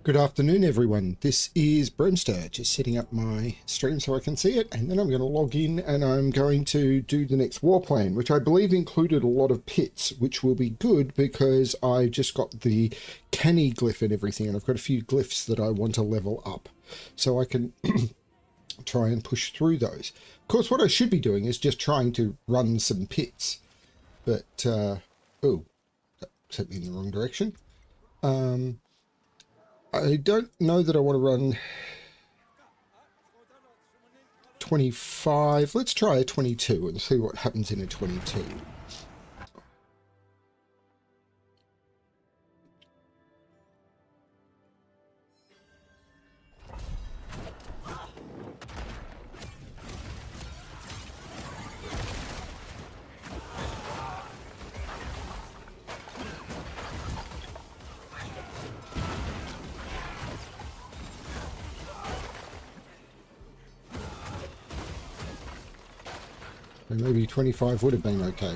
Good afternoon, everyone. This is Bremster, just setting up my stream so I can see it, and then I'm going to log in and I'm going to do the next war plan, which I believe included a lot of pits, which will be good because I just got the canny glyph and everything, and I've got a few glyphs that I want to level up, so I can try and push through those. Of course, what I should be doing is just trying to run some pits, but, oh, that sent me in the wrong direction. I don't know that I want to run 25. Let's try a 22 and see what happens in a 22. And maybe 25 would have been okay.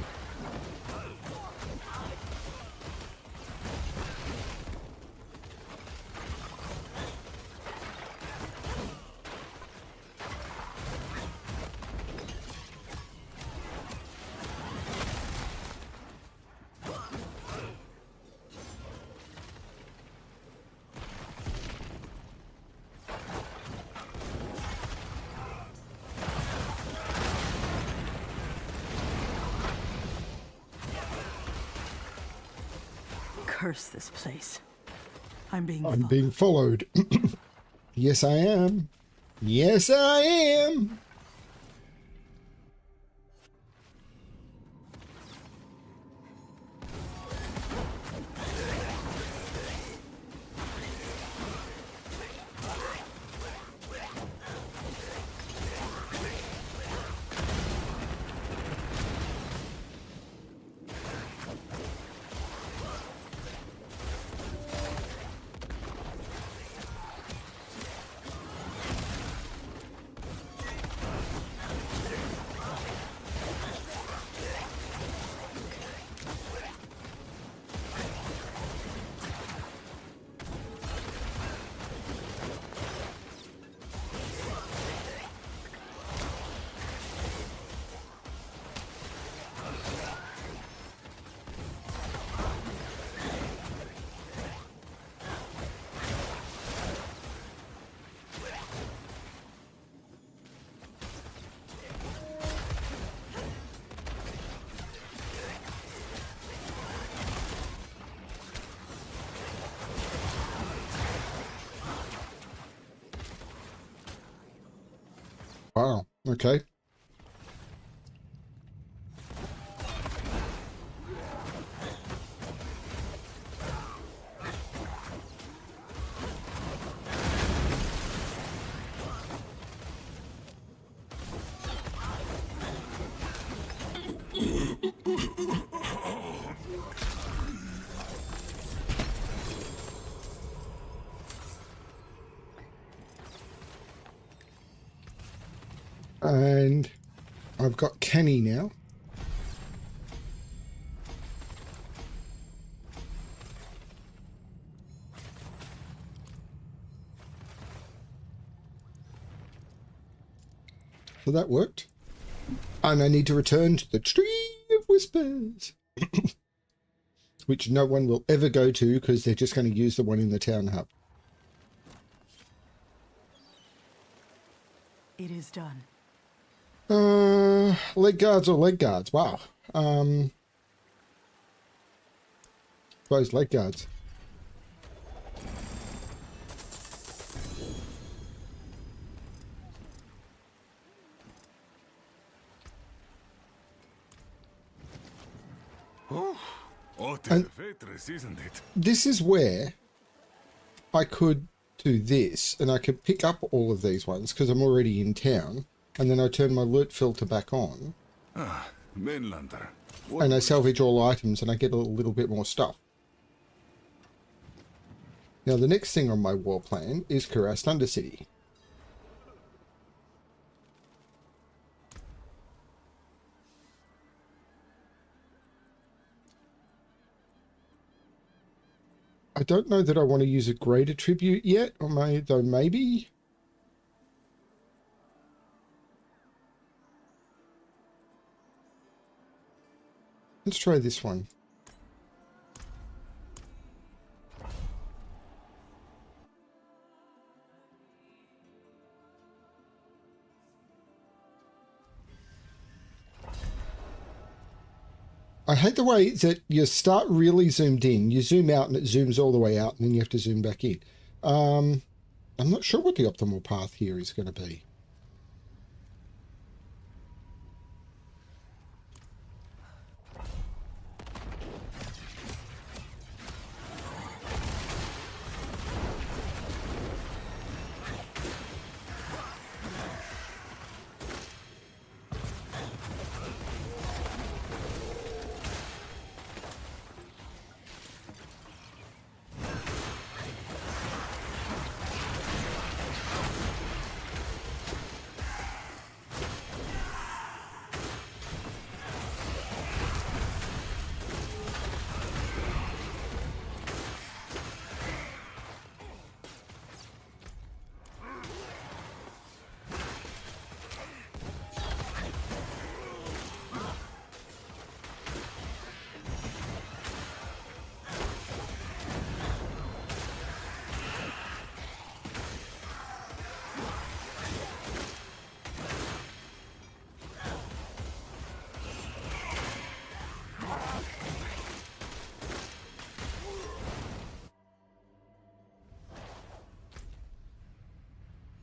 Curse this place. I'm I'm being followed. Yes, I am. Yes, I am. Wow, okay. And I've got canny now. So that worked. And I need to return to the Tree of Whispers, which no one will ever go to because they're just going to use the one in the town hub. It is done. Leg guards or leg guards? Wow. Suppose leg guards. And isn't it? this is where I could do this, and I could pick up all of these ones because I'm already in town, and then I turn my loot filter back on. Mainlander. And I salvage all items and I get a little bit more stuff. Now the next thing on my war plan is Kurast Undercity. I don't know that I want to use a great attribute yet, or maybe. Let's try this one. I hate the way that you start really zoomed in, you zoom out and it zooms all the way out, and then you have to zoom back in. I'm not sure what the optimal path here is going to be.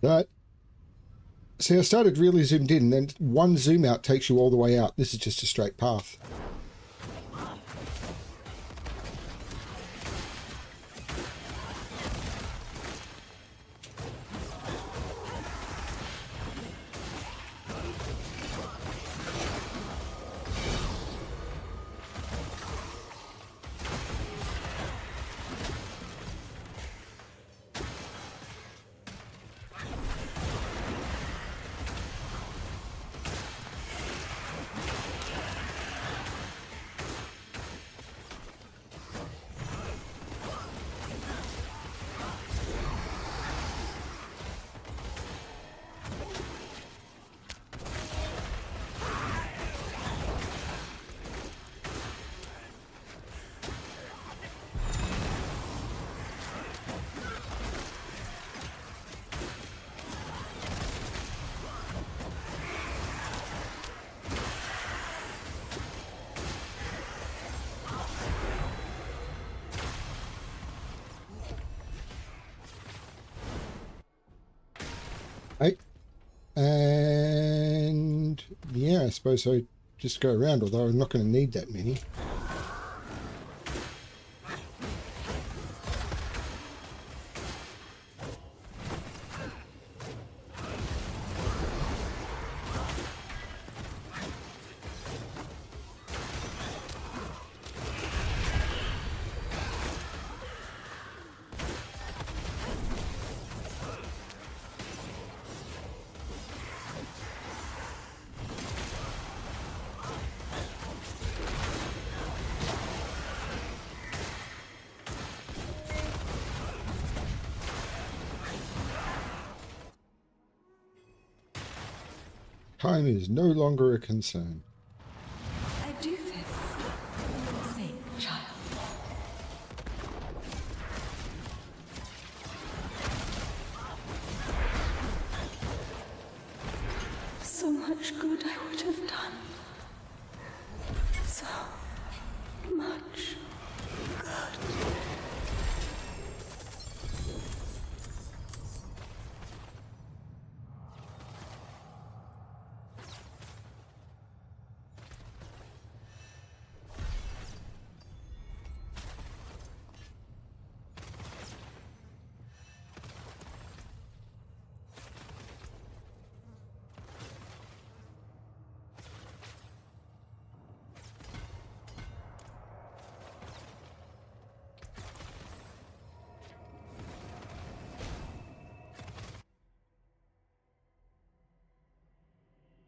That, see, I started really zoomed in, then one zoom out takes you all the way out. This is just a straight path. Right. And yeah, I suppose I just go around, although I'm not going to need that many. Time is no longer a concern. I do this for your sake, child. So much good I would have done. So much good.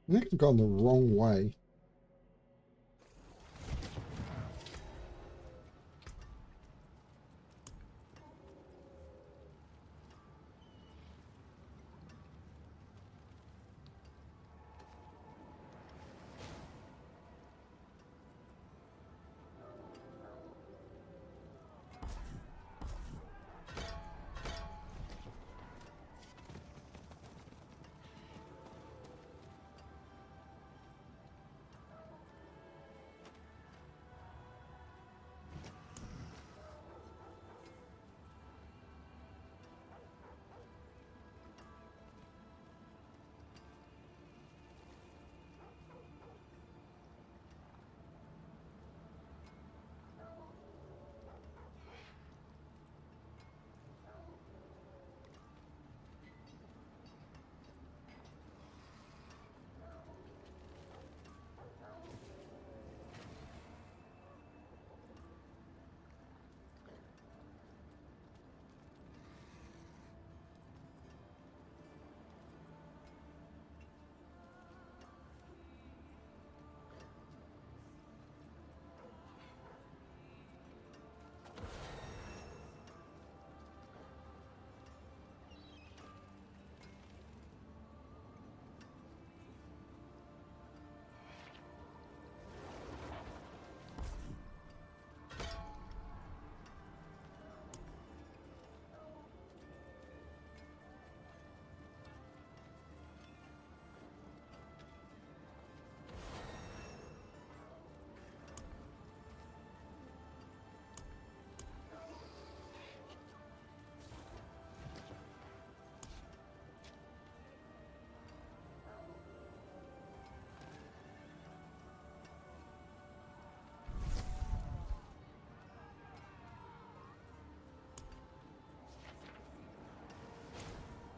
I think I've gone the wrong way.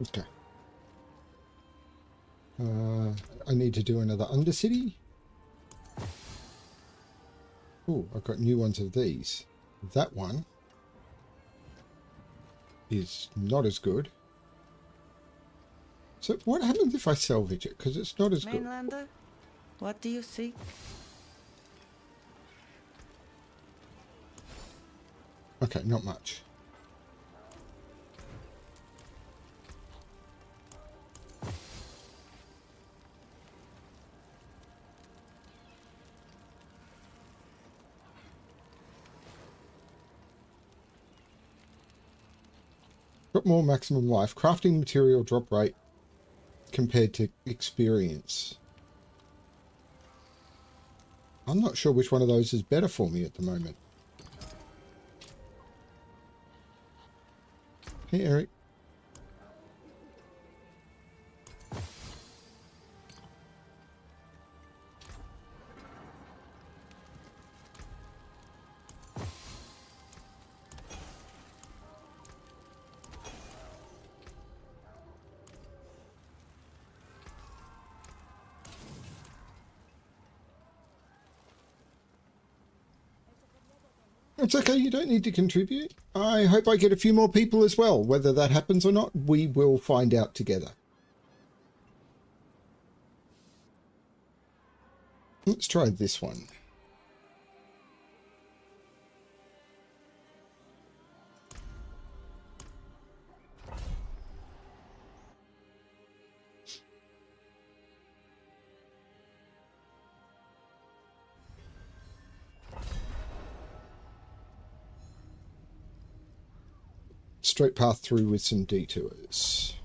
Okay. I need to do another Undercity. Oh, I've got new ones of these. That one is not as good. So what happens if I salvage it? Because it's not as good. Mainlander, what do you seek? Okay, not much. Got more maximum life. Crafting material drop rate compared to experience. I'm not sure which one of those is better for me at the moment. Hey, Eric. It's okay, you don't need to contribute. I hope I get a few more people as well. Whether that happens or not, we will find out together. Let's try this one. Straight path through with some detours.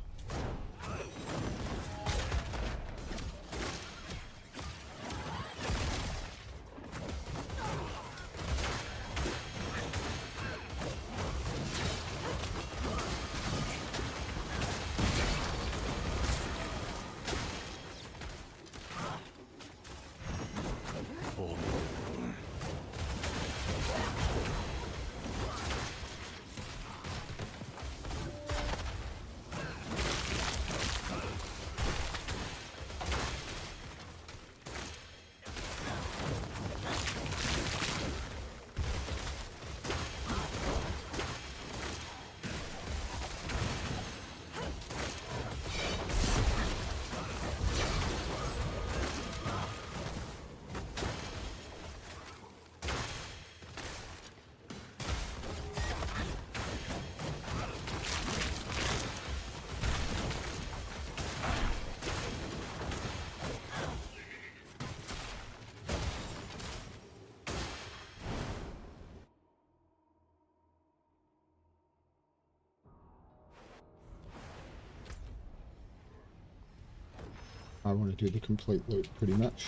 I want to do the complete loop pretty much.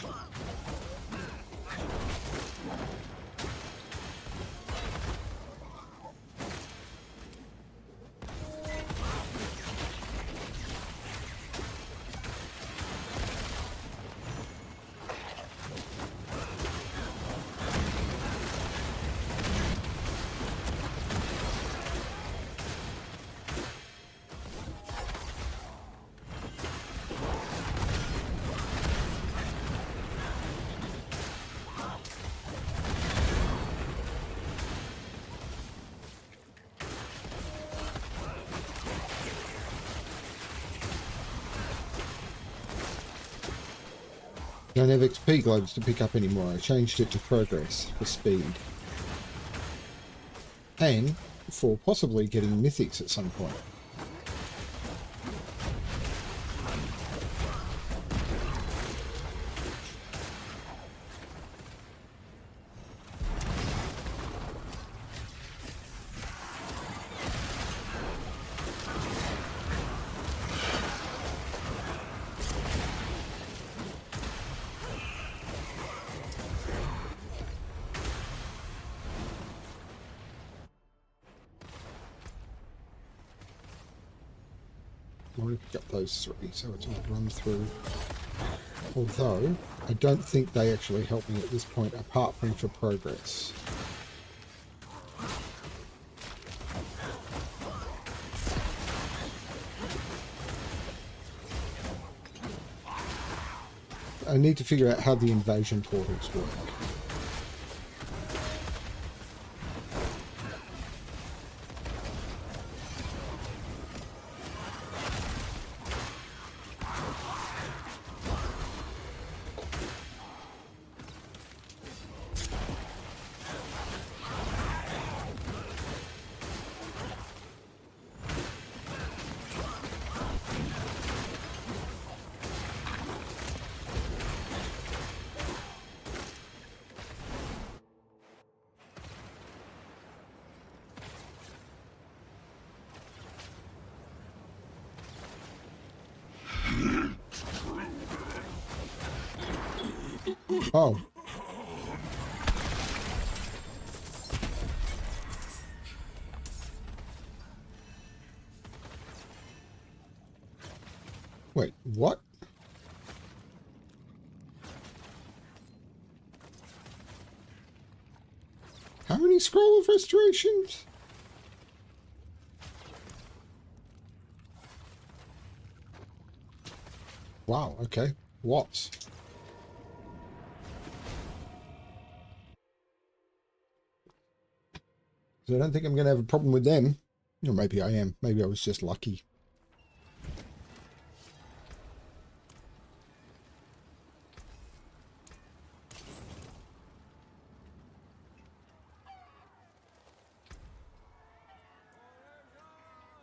Don't have XP globes to pick up anymore. I changed it to progress for speed. And for possibly getting mythics at some point. I want to pick up those three, so it's all run through. Although, I don't think they actually help me at this point, apart from for progress. I need to figure out how the invasion portals work. Oh. Wait, what? How many scroll of restorations? Wow, okay. Lots. So I don't think I'm going to have a problem with them. Or maybe I am. Maybe I was just lucky.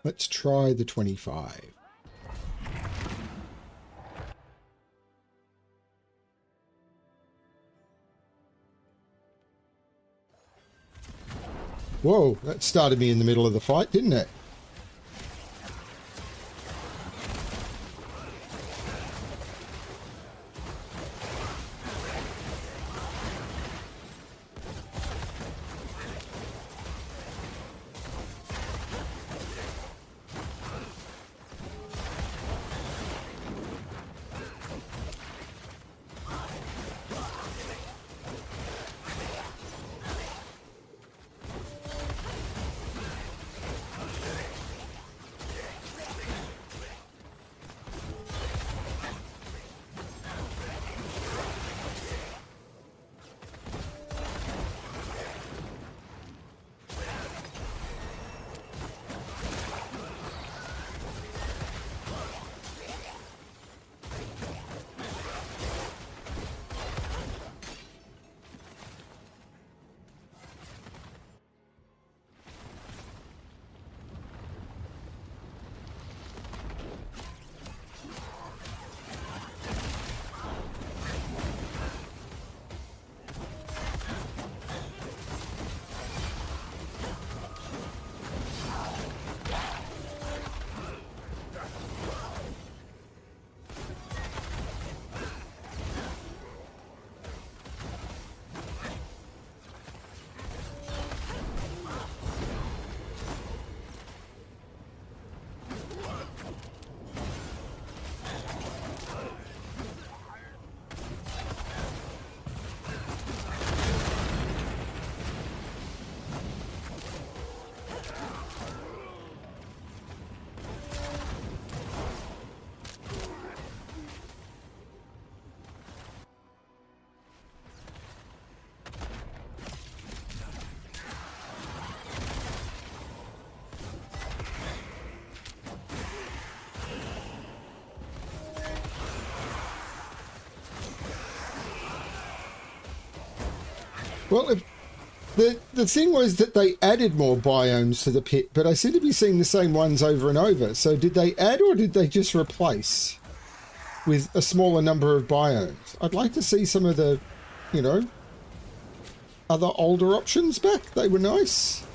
Let's try the 25. Whoa, that started me in the middle of the fight, didn't it? Well, if the thing was that they added more biomes to the pit, but I seem to be seeing the same ones over and over. So did they add or did they just replace with a smaller number of biomes? I'd like to see some of the, you know, other older options back. They were nice.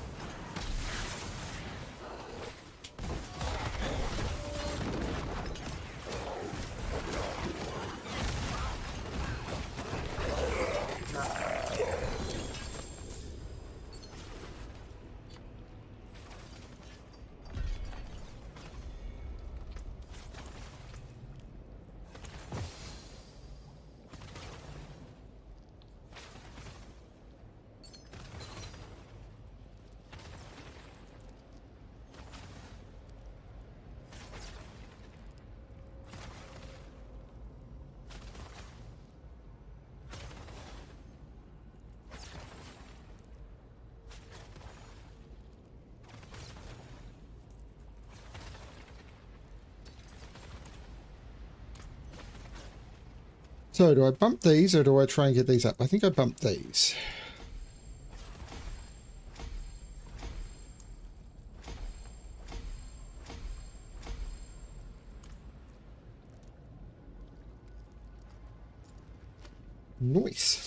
So do I bump these or do I try and get these up? I think I bump these. Nice.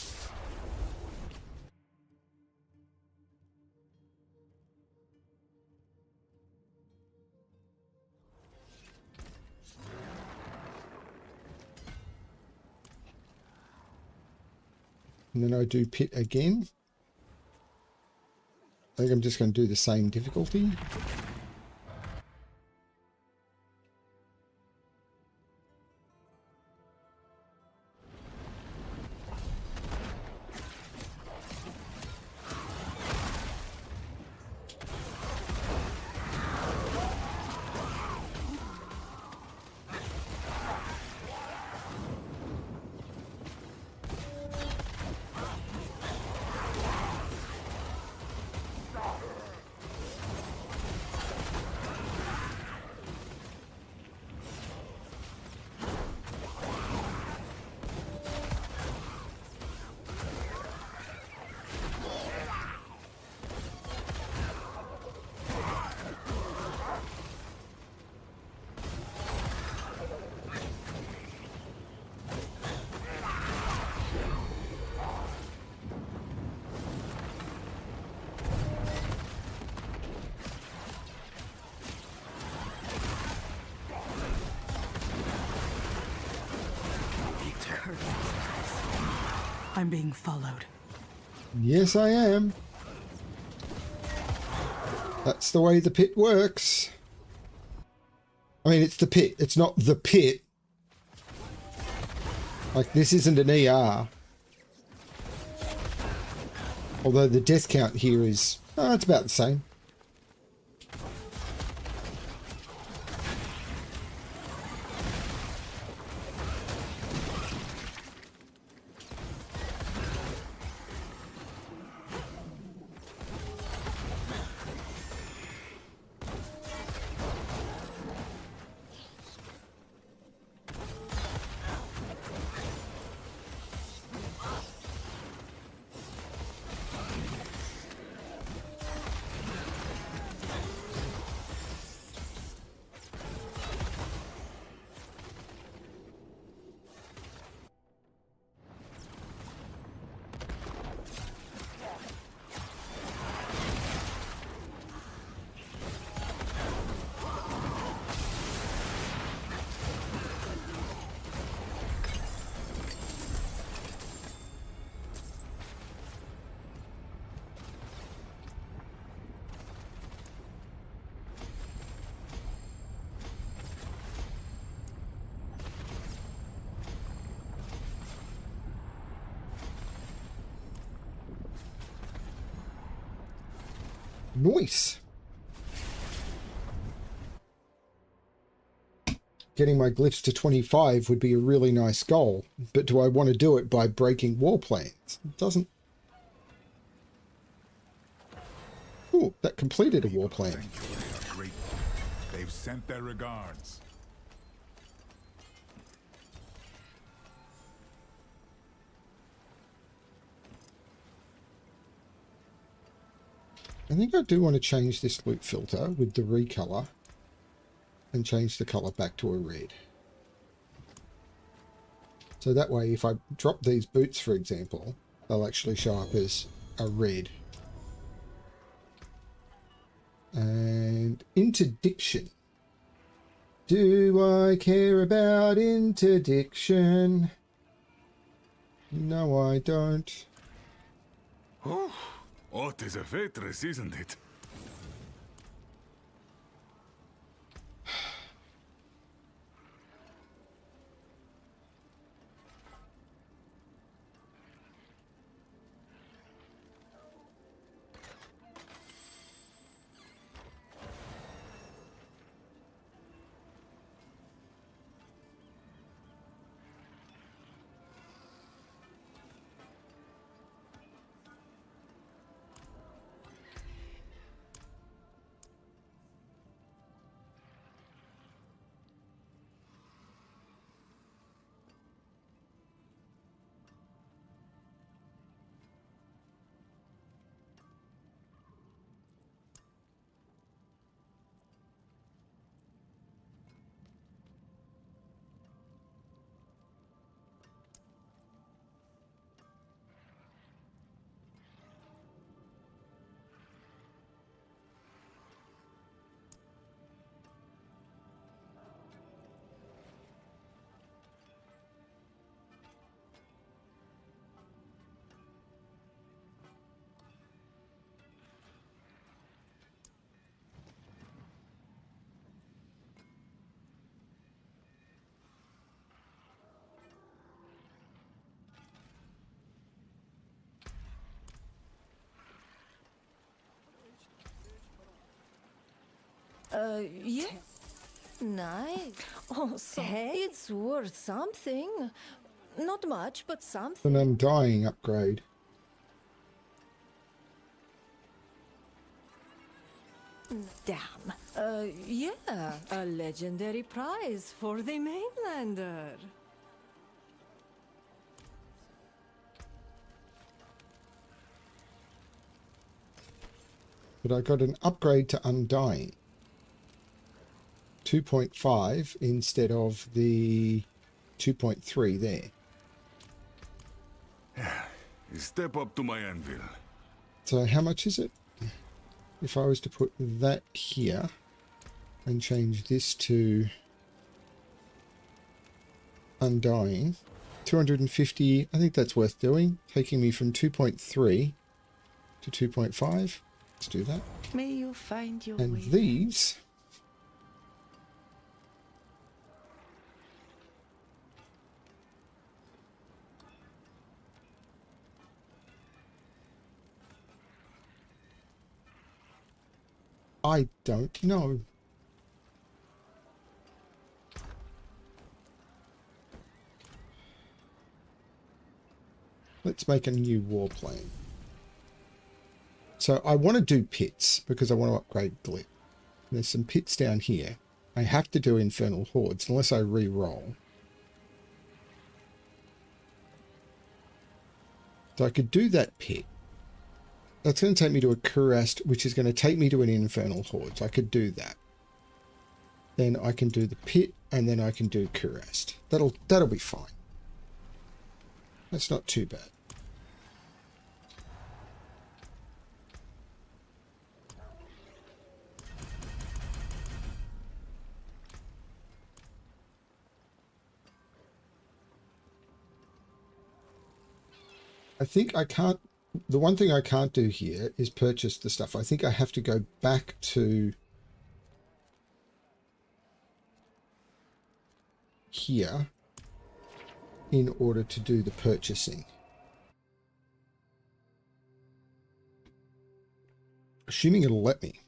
And then I do pit again. I think I'm just going to do the same difficulty. I'm being followed. Yes, I am. That's the way the pit works. I mean, it's the pit. It's not the pit. Like, this isn't an ER. Although the death count here is... Oh, it's about the same. Nice. Getting my glyphs to 25 would be a really nice goal, but do I want to do it by breaking war planes? It doesn't... Ooh, that completed a war plan. Thank you, they are grateful. They've sent their regards. I think I do want to change this loot filter with the recolor and change the color back to a red. So that way, if I drop these boots, for example, they'll actually show up as a red. And interdiction. Do I care about interdiction? No, I don't. Oh, what is a waitress, isn't it? Yeah. Nice. Oh, so it's worth something. Not much, but something. An undying upgrade. Damn. Yeah. A legendary prize for the mainlander. But I got an upgrade to undying. 2.5 instead of the 2.3 there. Step up to my anvil. So how much is it? If I was to put that here and change this to undying, 250, I think that's worth doing. Taking me from 2.3 to 2.5. Let's do that. May you find your And way. these, I don't know. Let's make a new warplane. So I want to do pits because I want to upgrade Glip. There's some pits down here. I have to do Infernal Hordes unless I re-roll. So I could do that pit. That's going to take me to a Cuirassed, which is going to take me to an Infernal Horde. So I could do that. Then I can do the pit, and then I can do Cuirassed. That'll be fine. That's not too bad. I think I can't, the one thing I can't do here is purchase the stuff. I think I have to go back to here in order to do the purchasing. Assuming it'll let me,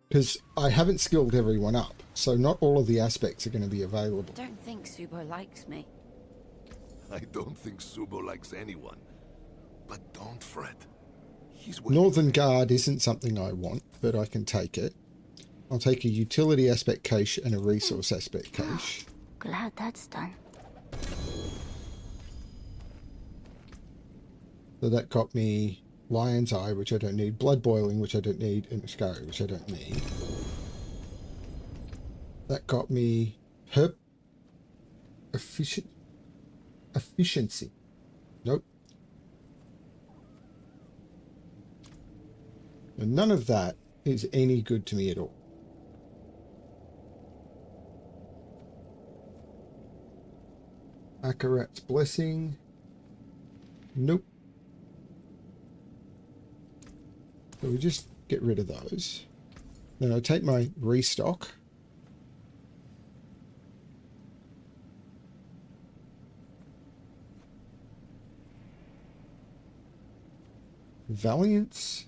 because I haven't skilled everyone up, so not all of the aspects are going to be available. Don't think Subo likes me. I don't think Subo likes anyone. But don't fret. He's waiting. Northern Guard isn't something I want, but I can take it. I'll take a utility aspect cache and a resource aspect cache. Glad that's done. So that got me Lion's Eye, which I don't need, Blood Boiling, which I don't need, and Mascara, which I don't need. That got me efficiency. Nope. And none of that is any good to me at all. Akarat's Blessing. Nope. So we just get rid of those. Then I take my restock. Valiance.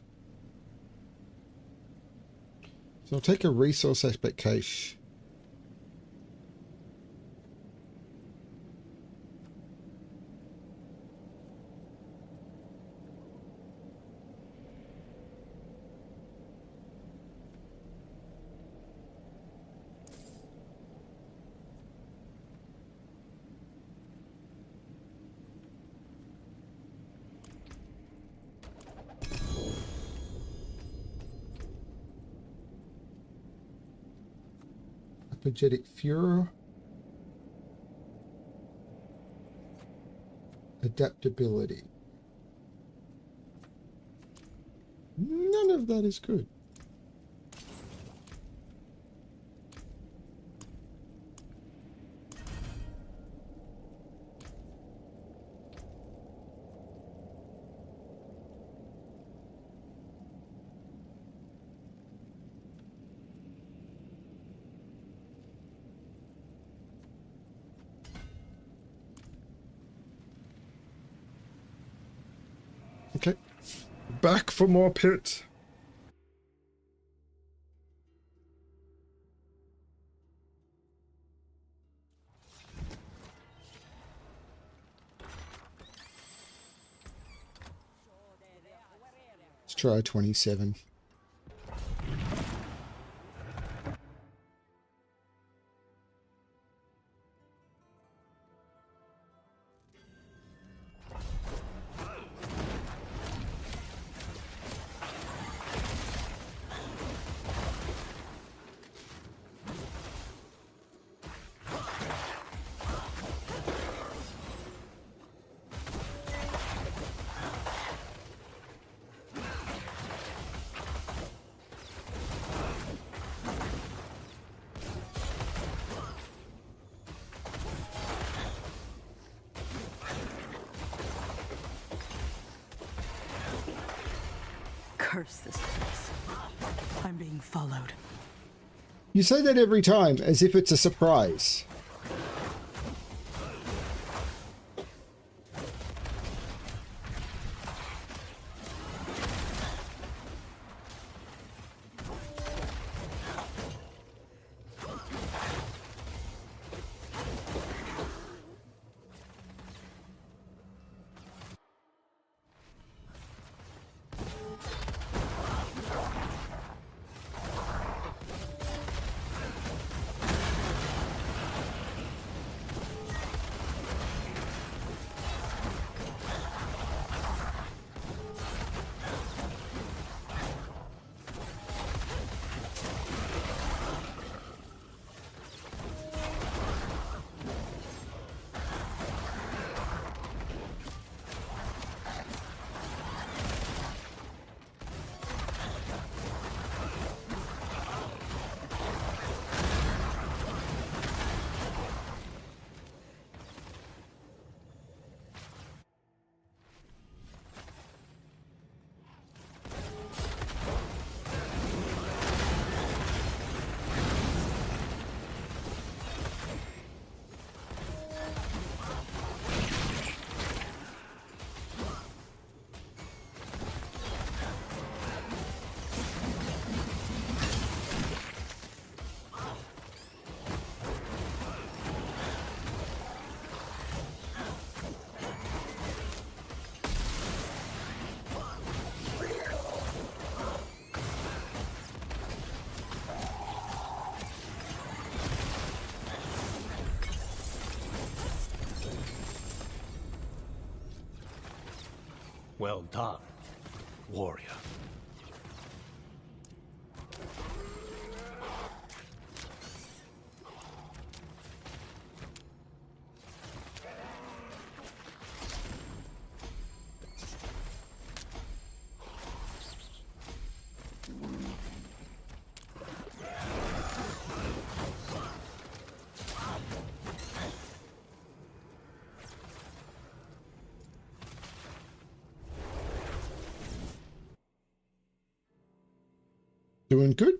So I'll take a resource aspect cache. Apologetic Furor. Adaptability. None of that is good. Okay, back for more pit. try 27. Curse this place. I'm being followed. You say that every time, as if it's a surprise. Well done, warrior. Doing good.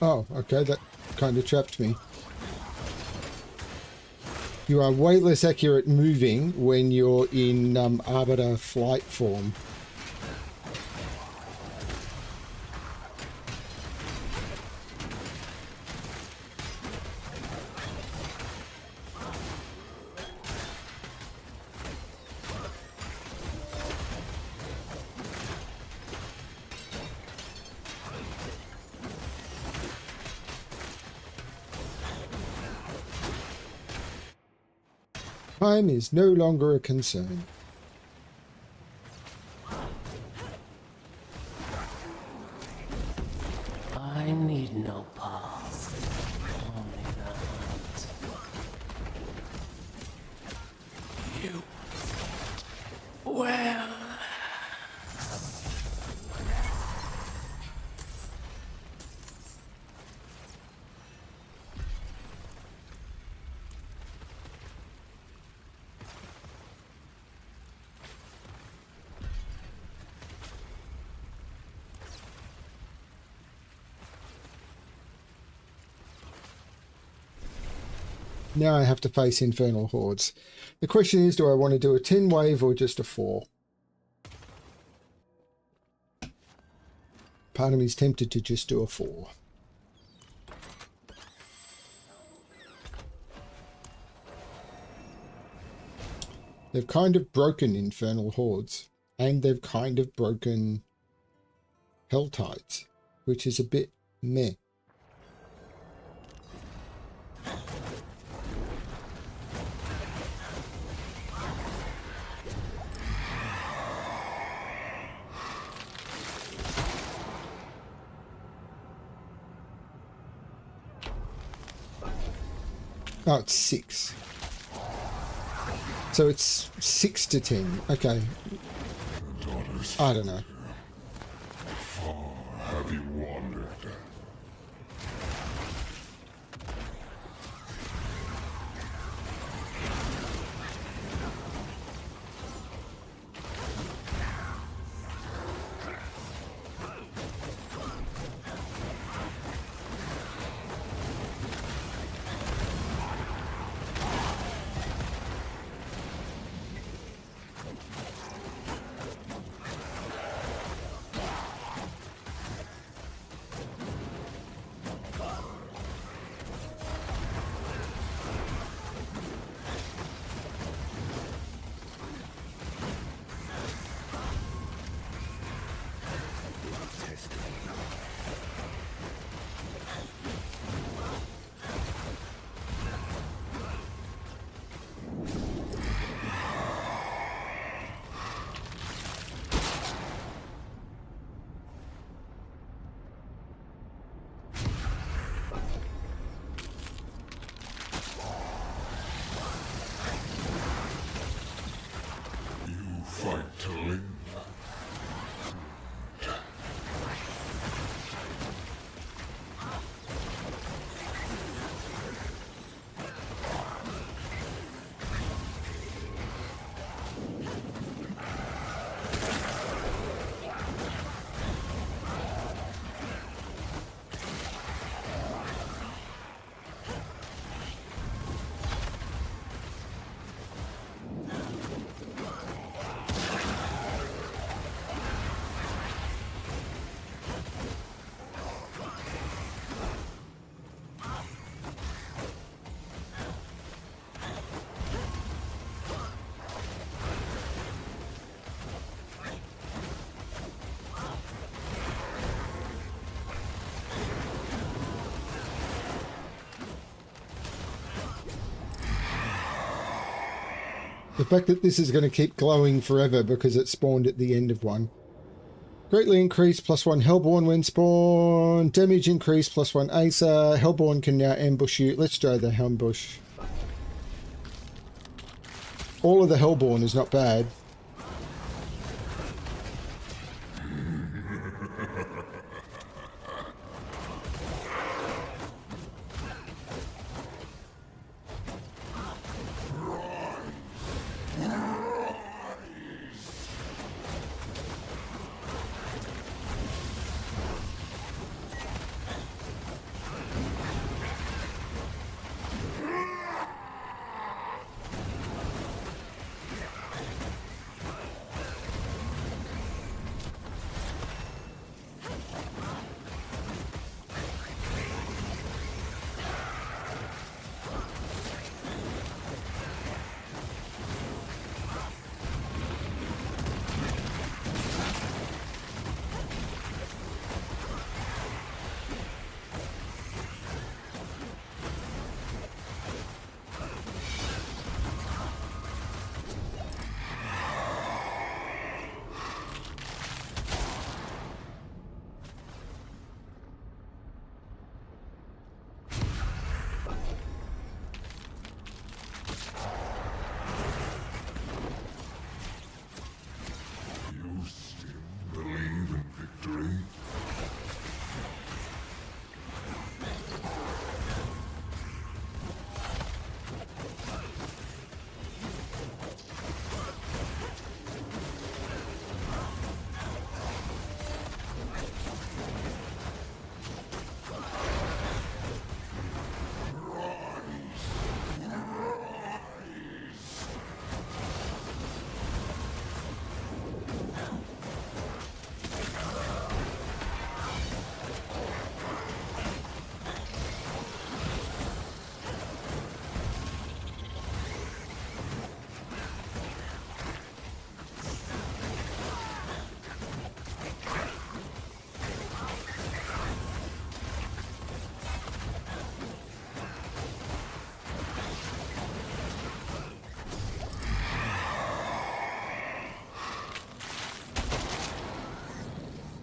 Oh, okay, that kind of trapped me. You are way less accurate moving when you're in Arbiter flight form. Time is no longer a concern. I need no path. Only the hunt. You. Well. Now I have to face infernal hordes. The question is, do I want to do a 10 wave or just a 4? Part of me is tempted to just do a 4. They've kind of broken infernal hordes, and they've kind of broken hell tides, which is a bit meh. Oh, it's 6. So it's 6 to 10. Okay. I don't know. Have you wandered? Fight to live. The fact that this is going to keep glowing forever because it spawned at the end of one. Greatly increased +1 Hellborn when spawned. Damage increased +1 Acer. Hellborn can now ambush you. Let's try the ambush. All of the Hellborn is not bad.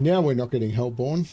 Now we're not getting hellborn.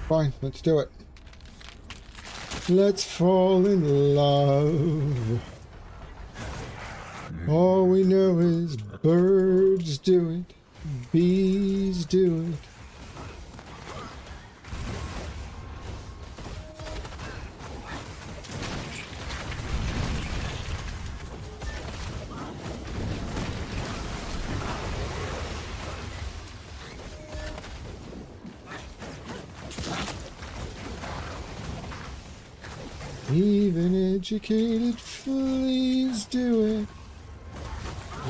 Fine, let's do it. Let's fall in love. All we know is birds do it, bees do it. Even educated fleas do it.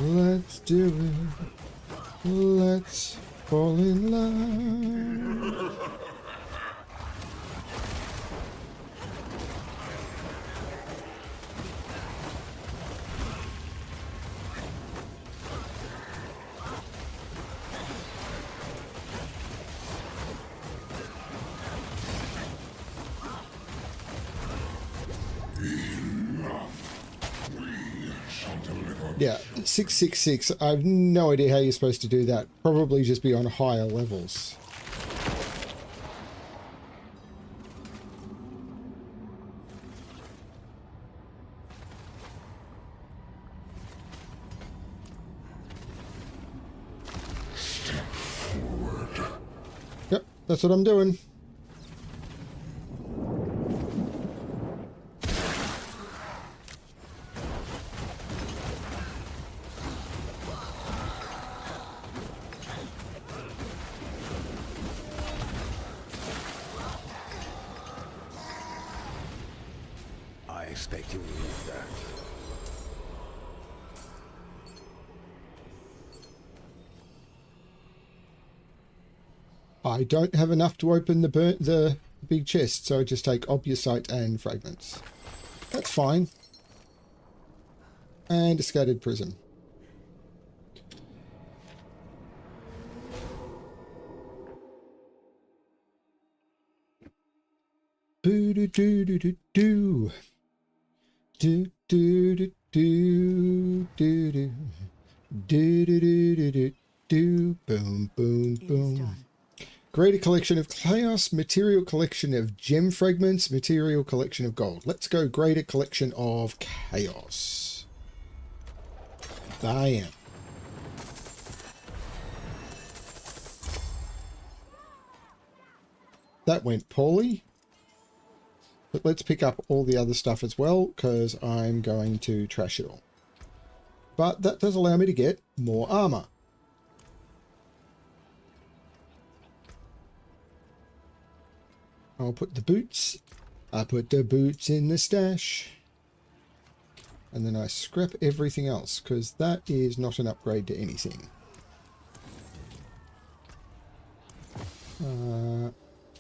Let's do it. Let's fall in love. Yeah, 666. I have no idea how you're supposed to do that. Probably just be on higher levels. Yep, that's what I'm doing. I expect you will use that. I don't have enough to open the big chest, so I just take obusite and fragments. That's fine. And a scattered prism. Boo doo doo doo doo doo. Do do do do do do do do do do do do boom boom boom. Greater collection of chaos, material collection of gem fragments, material collection of gold. Let's go greater collection of chaos. Bam. That went poorly. But let's pick up all the other stuff as well, because I'm going to trash it all. But that does allow me to get more armor. I'll put the boots. I put the boots in the stash. And then I scrap everything else, because that is not an upgrade to anything.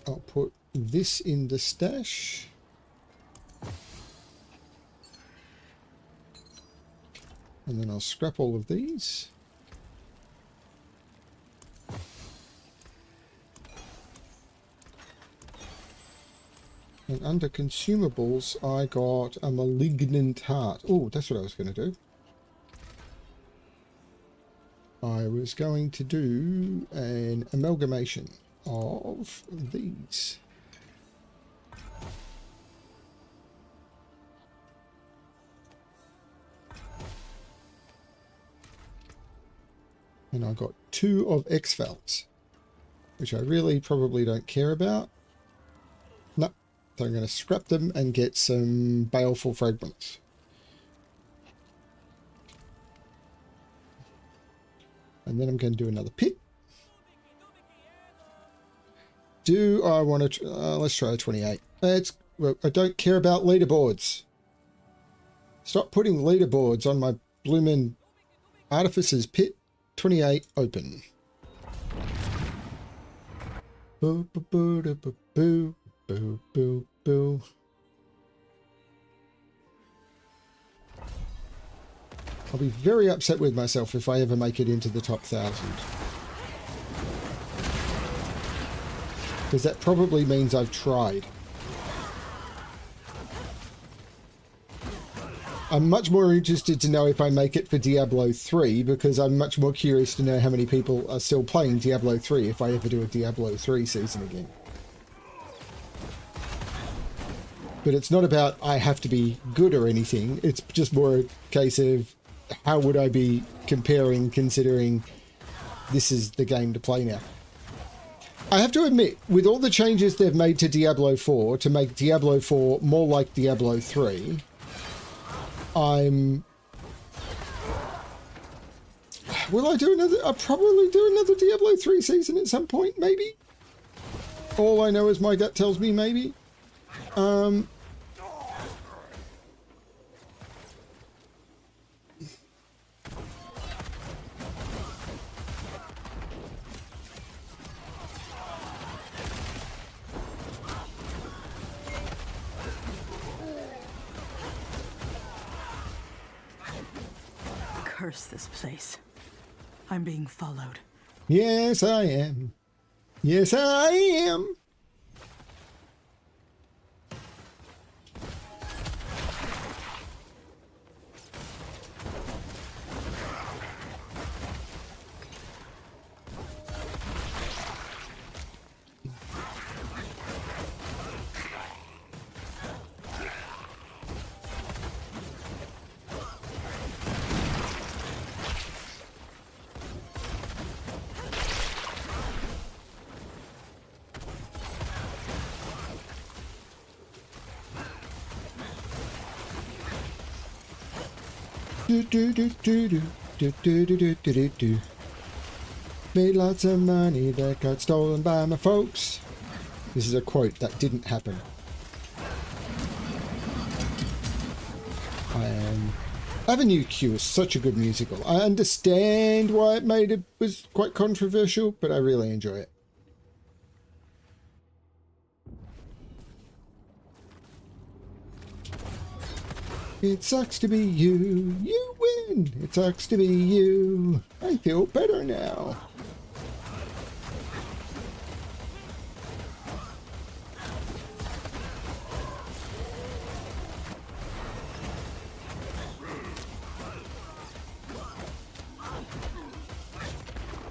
I'll put this in the stash. And then I'll scrap all of these. And under consumables, I got a malignant heart. Oh, that's what I was going to do. I was going to do an amalgamation of these. And I got 2 of X-Felts, which I really probably don't care about. No, so I'm going to scrap them and get some baleful fragments. And then I'm going to do another pit. Do I want to... let's try a 28. Well, I don't care about leaderboards. Stop putting leaderboards on my bloomin' Artificer's pit. 28 open. Boo, boo, boo, boo, boo, boo, boo, boo. I'll be very upset with myself if I ever make it into the top 1,000. Because that probably means I've tried. I'm much more interested to know if I make it for Diablo 3, because I'm much more curious to know how many people are still playing Diablo 3 if I ever do a Diablo 3 season again. But it's not about I have to be good or anything. It's just more a case of how would I be comparing, considering this is the game to play now. I have to admit, with all the changes they've made to Diablo 4 to make Diablo 4 more like Diablo 3, will I do another? I'll probably do another Diablo 3 season at some point, maybe. All I know is my gut tells me maybe. Curse this place. I'm being followed. Yes, I am. Yes, I am. Made lots of money that got stolen by my folks. This is a quote that didn't happen. Avenue Q is such a good musical. I understand why it was quite controversial, but I really enjoy it. It sucks to be you. You win. It sucks to be you. I feel better now.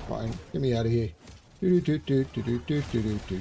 Fine. Get me out of here. Do do do do do do do do do.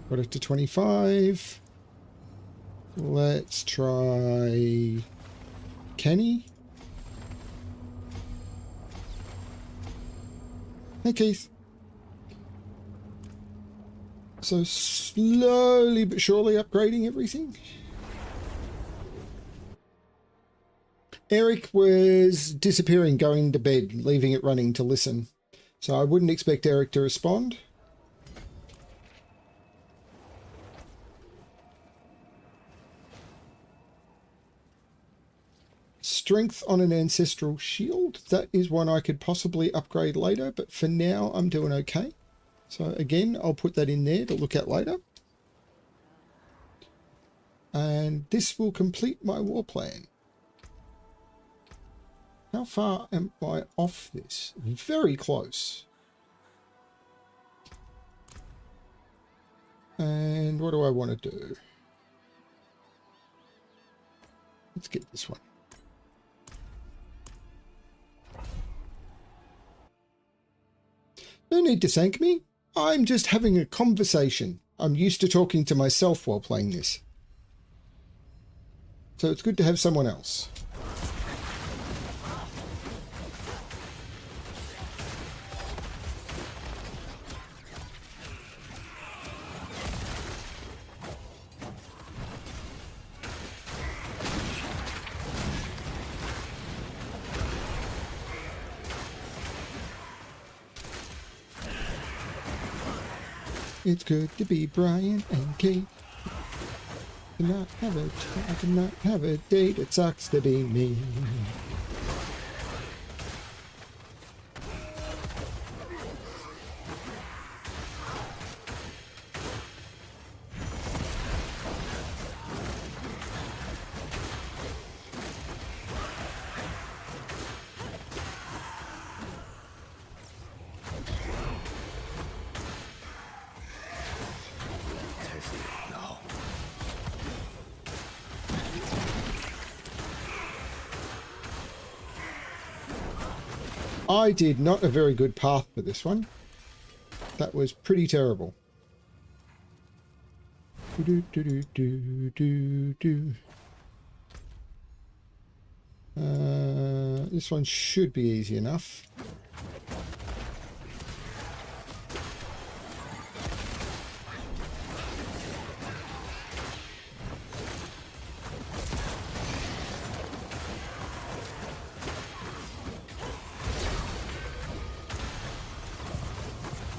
Got it to 25. Let's try Kenny. Hey, Keith. So slowly but surely upgrading everything. Eric was disappearing, going to bed, leaving it running to listen. So I wouldn't expect Eric to respond. strength on an ancestral shield. That is one I could possibly upgrade later, but for now I'm doing okay. So again, I'll put that in there to look at later. And this will complete my war plan. How far am I off this? Very close. And what do I want to do? Let's get this one. No need to thank me. I'm just having a conversation. I'm used to talking to myself while playing this. So it's good to have someone else. It's good to be Brian and Kate. I cannot have a date. It sucks to be me. I did not a very good path for this one. That was pretty terrible. This one should be easy enough.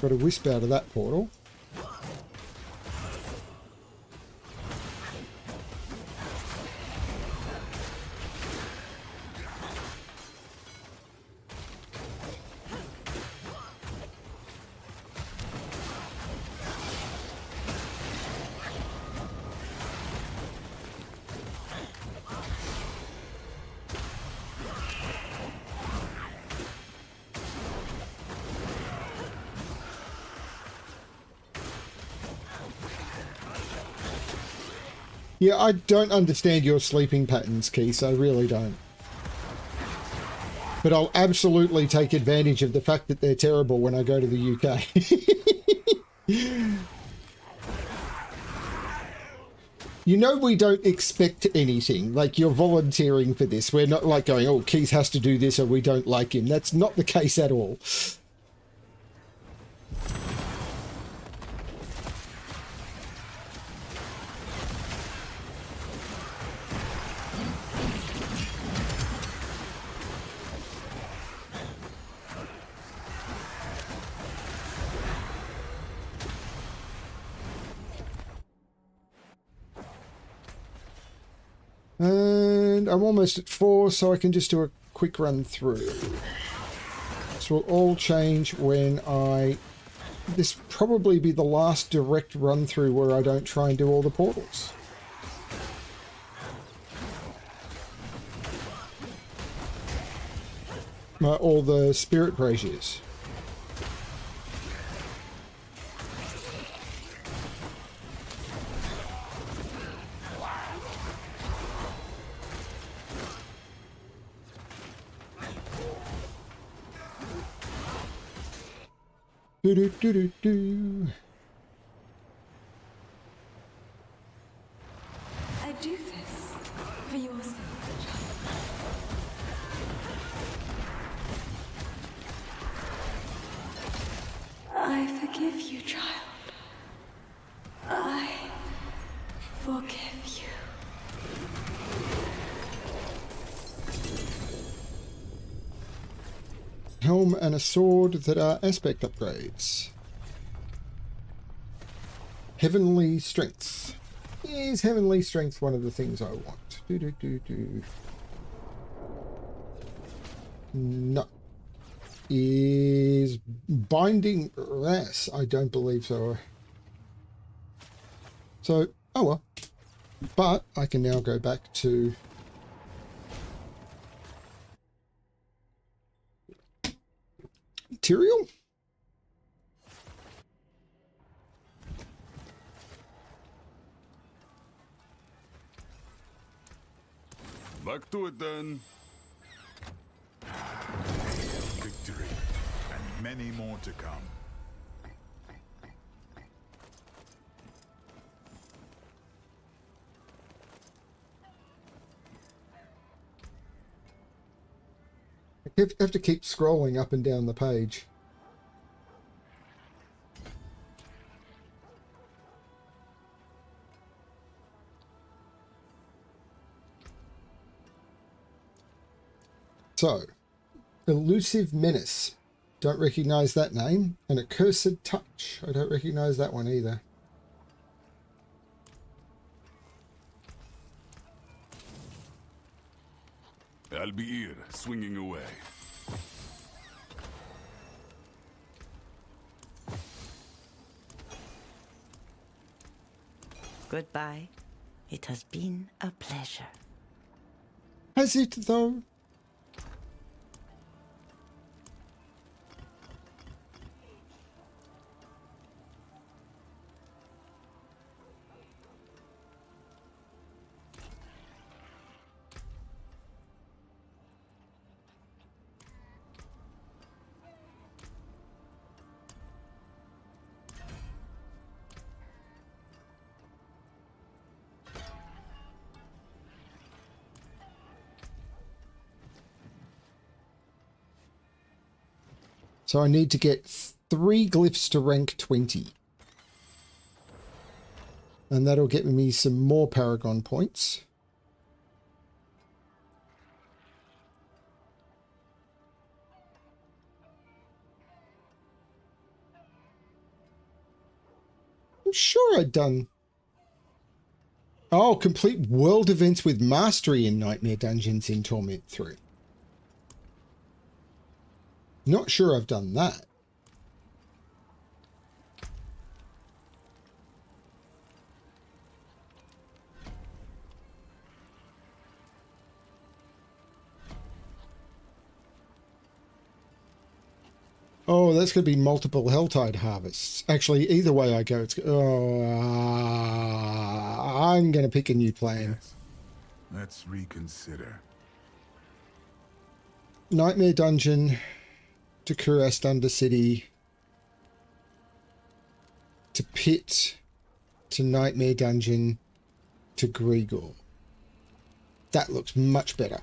Got a wisp out of that portal. Yeah, I don't understand your sleeping patterns, Keith. I really don't. But I'll absolutely take advantage of the fact that they're terrible when I go to the UK. You know, we don't expect anything. Like, you're volunteering for this. We're not like going, oh, Keith has to do this or we don't like him. That's not the case at all. And I'm almost at 4, so I can just do a quick run through. This will all change when this will probably be the last direct run through where I don't try and do all the portals. All the spirit braziers. Do do do do do. I do this for your sake. I forgive you, child. I forgive you. Helm and a sword that are aspect upgrades. Heavenly Strength. Is Heavenly Strength one of the things I want? Do do do do. No. Is binding less? I don't believe so. So, oh well. But I can now go back to material. Back to it then. Victory, and many more to come. I have to keep scrolling up and down the page. So, Elusive Menace. Don't recognize that name. And Accursed Touch. I don't recognize that one either. I'll be here, swinging away. Goodbye. It has been a pleasure. Has it, though? So I need to get 3 glyphs to rank 20. And that'll get me some more Paragon points. I'm sure I'd done... Oh, complete world events with mastery in Nightmare Dungeons in Torment 3. Not sure I've done that. Oh, that's going to be multiple Helltide harvests. Actually, either way I go, it's... Oh, I'm going to pick a new plan. Yes. Let's reconsider. Nightmare Dungeon to Kurast Undercity to Pit to Nightmare Dungeon to Grigor. That looks much better.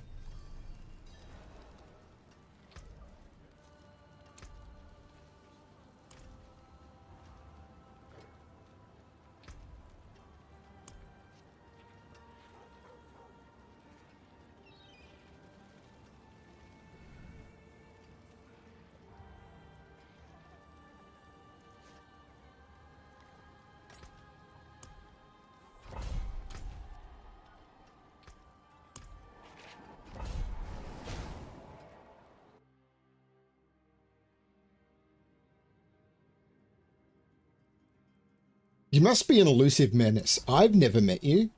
You must be an elusive menace. I've never met you.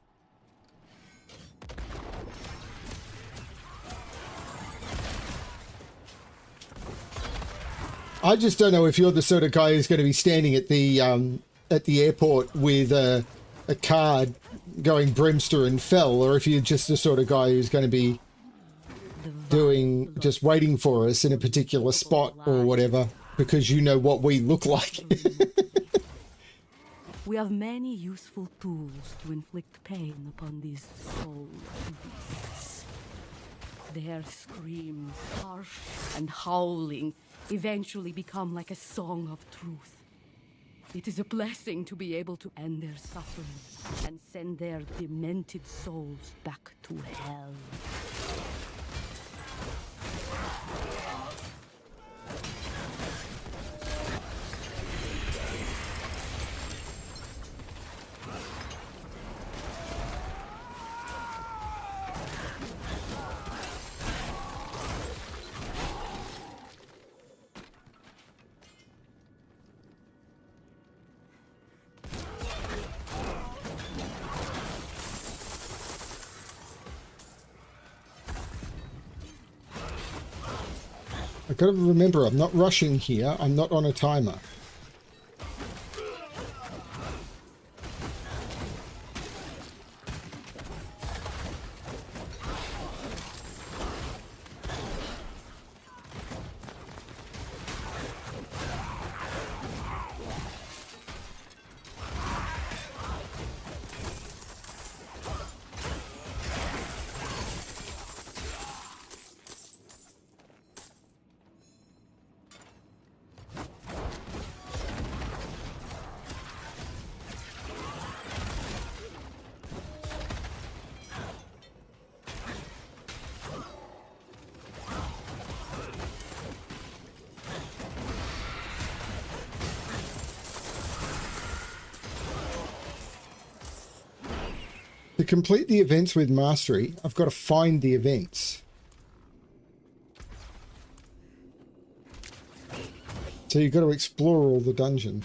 I just don't know if you're the sort of guy who's going to be standing at the airport with a card going Brimster and Fell, or if you're just the sort of guy who's going to be doing just waiting for us in a particular spot or whatever because you know what we look like. We have many useful tools to inflict pain upon these soul beasts. Their screams, harsh and howling, eventually become like a song of truth. It is a blessing to be able to end their suffering and send their demented souls back to hell. I've got to remember, I'm not rushing here. I'm not on a timer. To complete the events with mastery, I've got to find the events. So you've got to explore all the dungeon.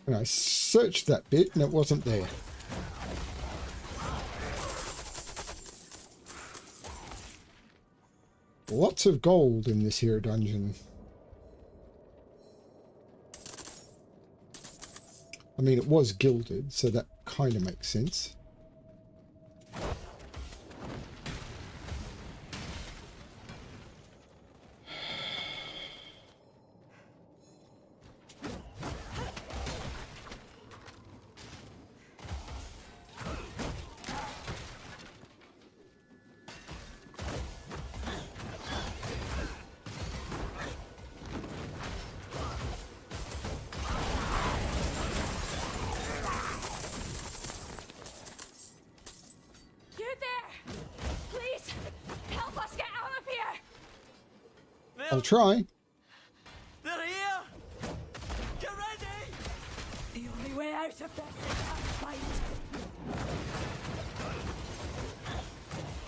And I searched that bit and it wasn't there. Lots of gold in this here dungeon. I mean, it was gilded, so that kind of makes sense. I'll try. They're here! Get ready! The only way out of this is to fight.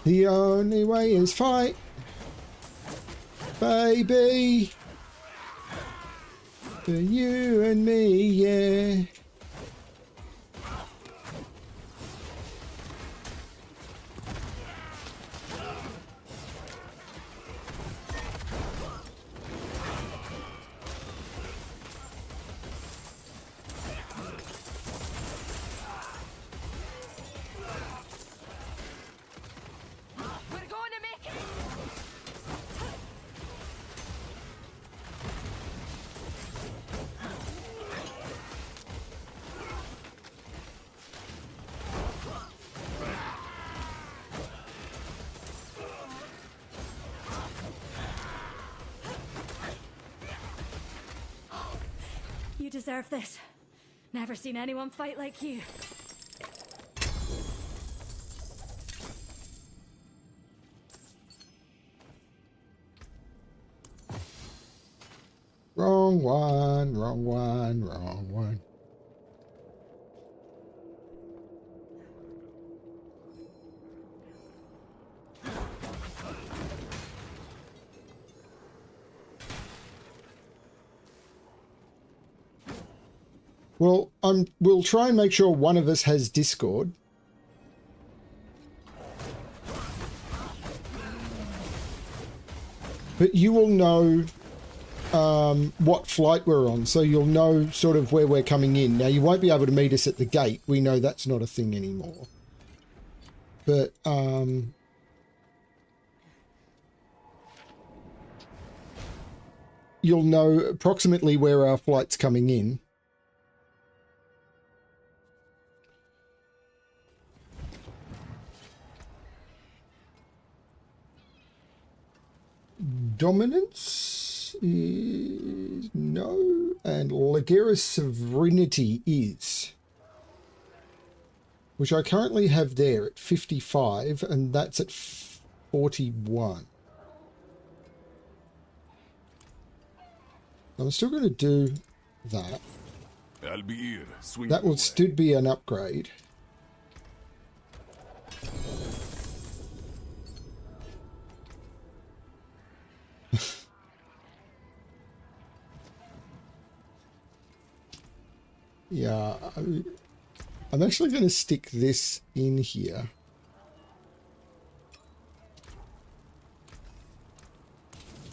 The only way is fight. Baby. For you and me, yeah. You deserve this. Never seen anyone fight like you. Wrong one, wrong one, wrong one. Well, we'll try and make sure one of us has Discord. But you will know what flight we're on, so you'll know sort of where we're coming in. Now, you won't be able to meet us at the gate. We know that's not a thing anymore. But you'll know approximately where our flight's coming in. Dominance is no, and Ligera's sovereignty is. which I currently have there at 55, and that's at 41. I'm still going to do that. I'll be here. Swing That will away. still be an upgrade. Yeah, I'm actually going to stick this in here.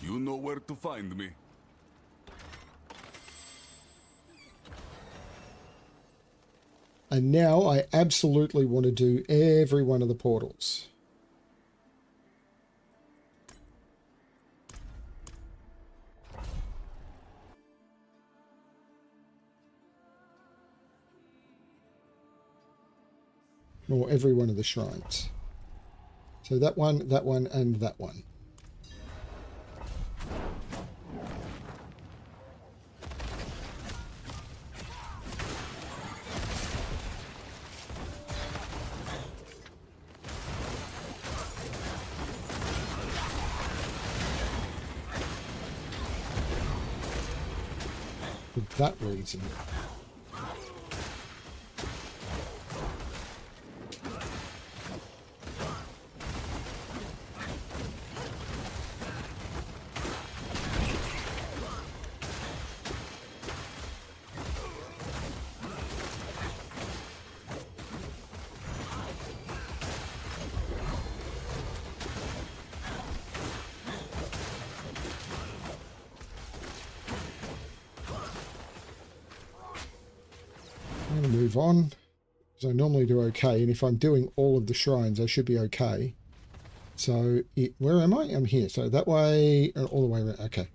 You know where to find me. And now I absolutely want to do every one of the portals. Or every one of the shrines. So that one, and that one. For that reason. I'm going to move on, because I normally do okay, and if I'm doing all of the shrines, I should be okay. So, where am I? I'm here. So that way, all the way around. Okay.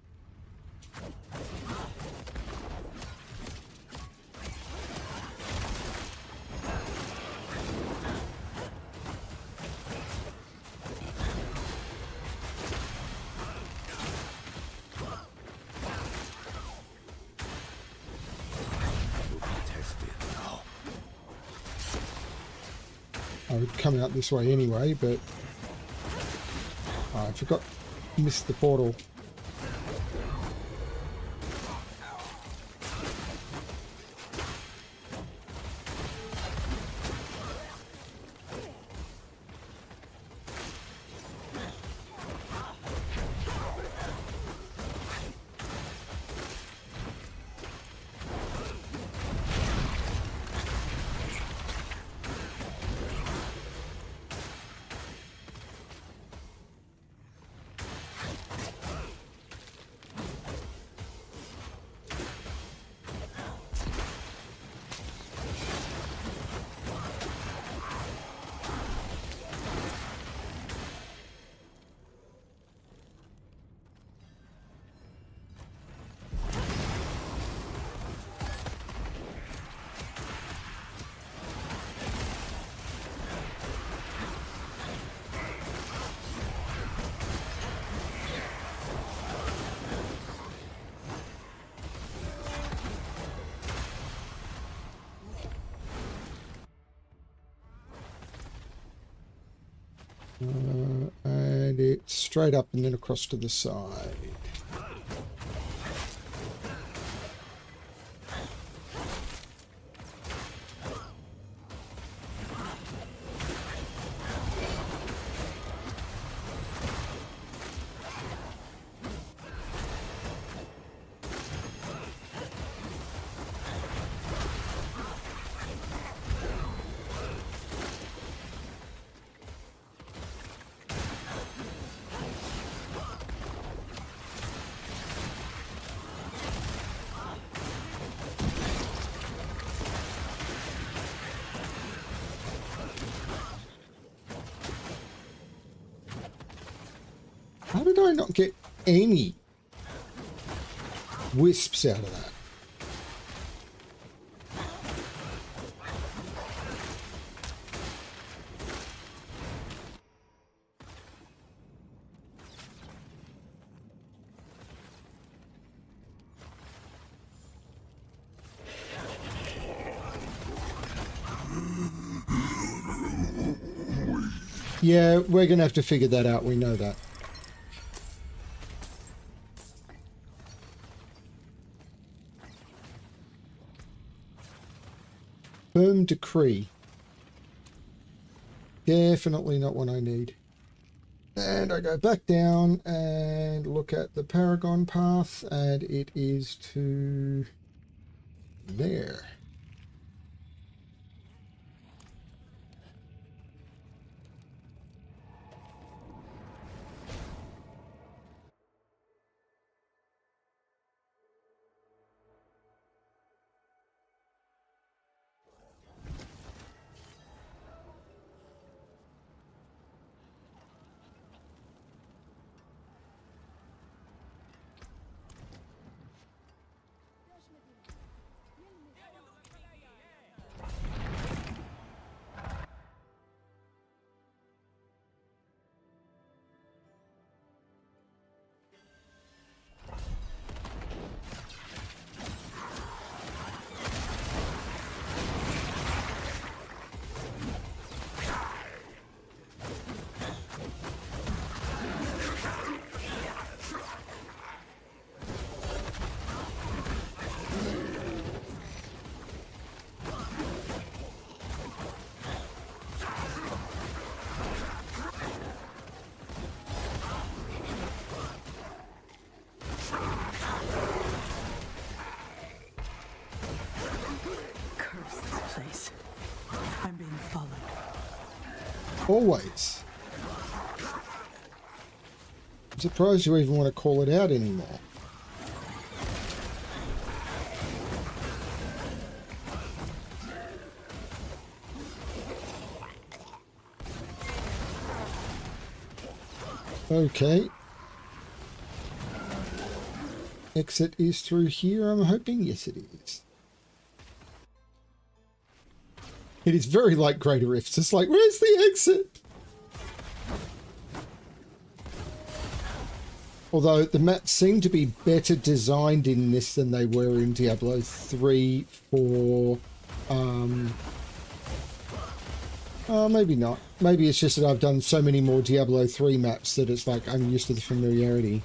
I would come out this way anyway, but I forgot, missed the portal. And it's straight up and then across to the side. How did I not get any wisps out of that? Yeah, we're going to have to figure that out. We know that. Firm decree. Definitely not what I need. And I go back down and look at the Paragon path, and it is to there. Always. I'm surprised you even want to call it out anymore. Okay. Exit is through here, I'm hoping. Yes, it is. It is very like Greater Rifts. It's like, where's the exit? Although the maps seem to be better designed in this than they were in Diablo 3, 4. Oh, maybe not. Maybe it's just that I've done so many more Diablo 3 maps that it's like I'm used to the familiarity.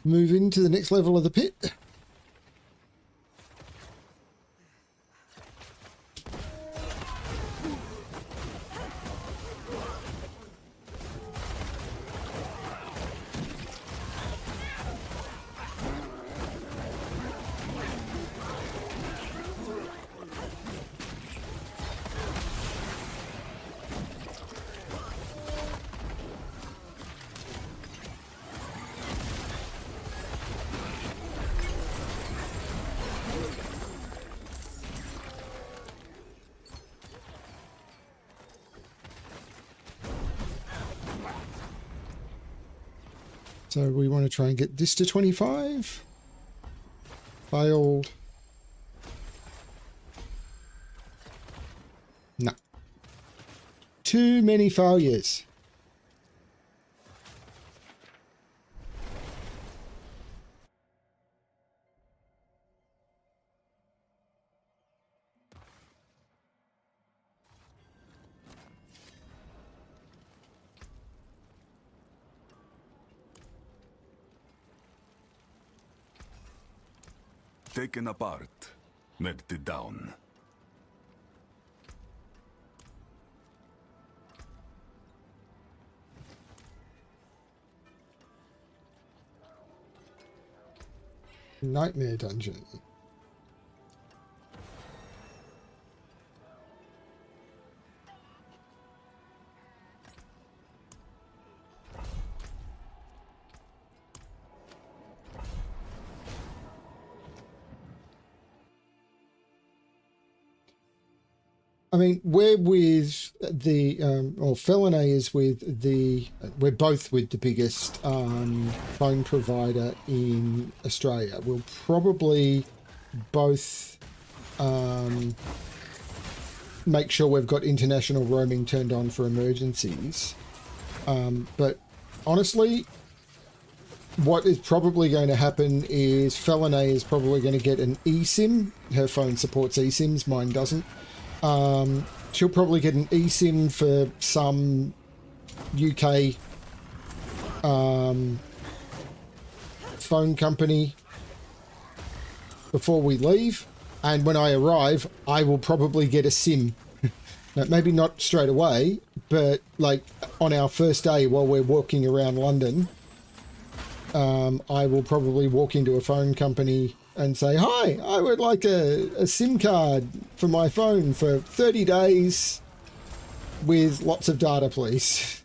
Move into the next level of the pit. So we want to try and get this to 25. Failed. No. Too many failures. Taken apart, melted down. Nightmare dungeon. I mean, we're with the, or Felinae is with the, we're both with the biggest phone provider in Australia. We'll probably both make sure we've got international roaming turned on for emergencies. But honestly, what is probably going to happen is Felinae is probably going to get an eSIM. Her phone supports eSIMs, mine doesn't. She'll probably get an eSIM for some UK phone company before we leave, and when I arrive I will probably get a SIM. Now, maybe not straight away, but like on our first day while we're walking around London, I will probably walk into a phone company and say, hi, I would like a SIM card for my phone for 30 days with lots of data, please.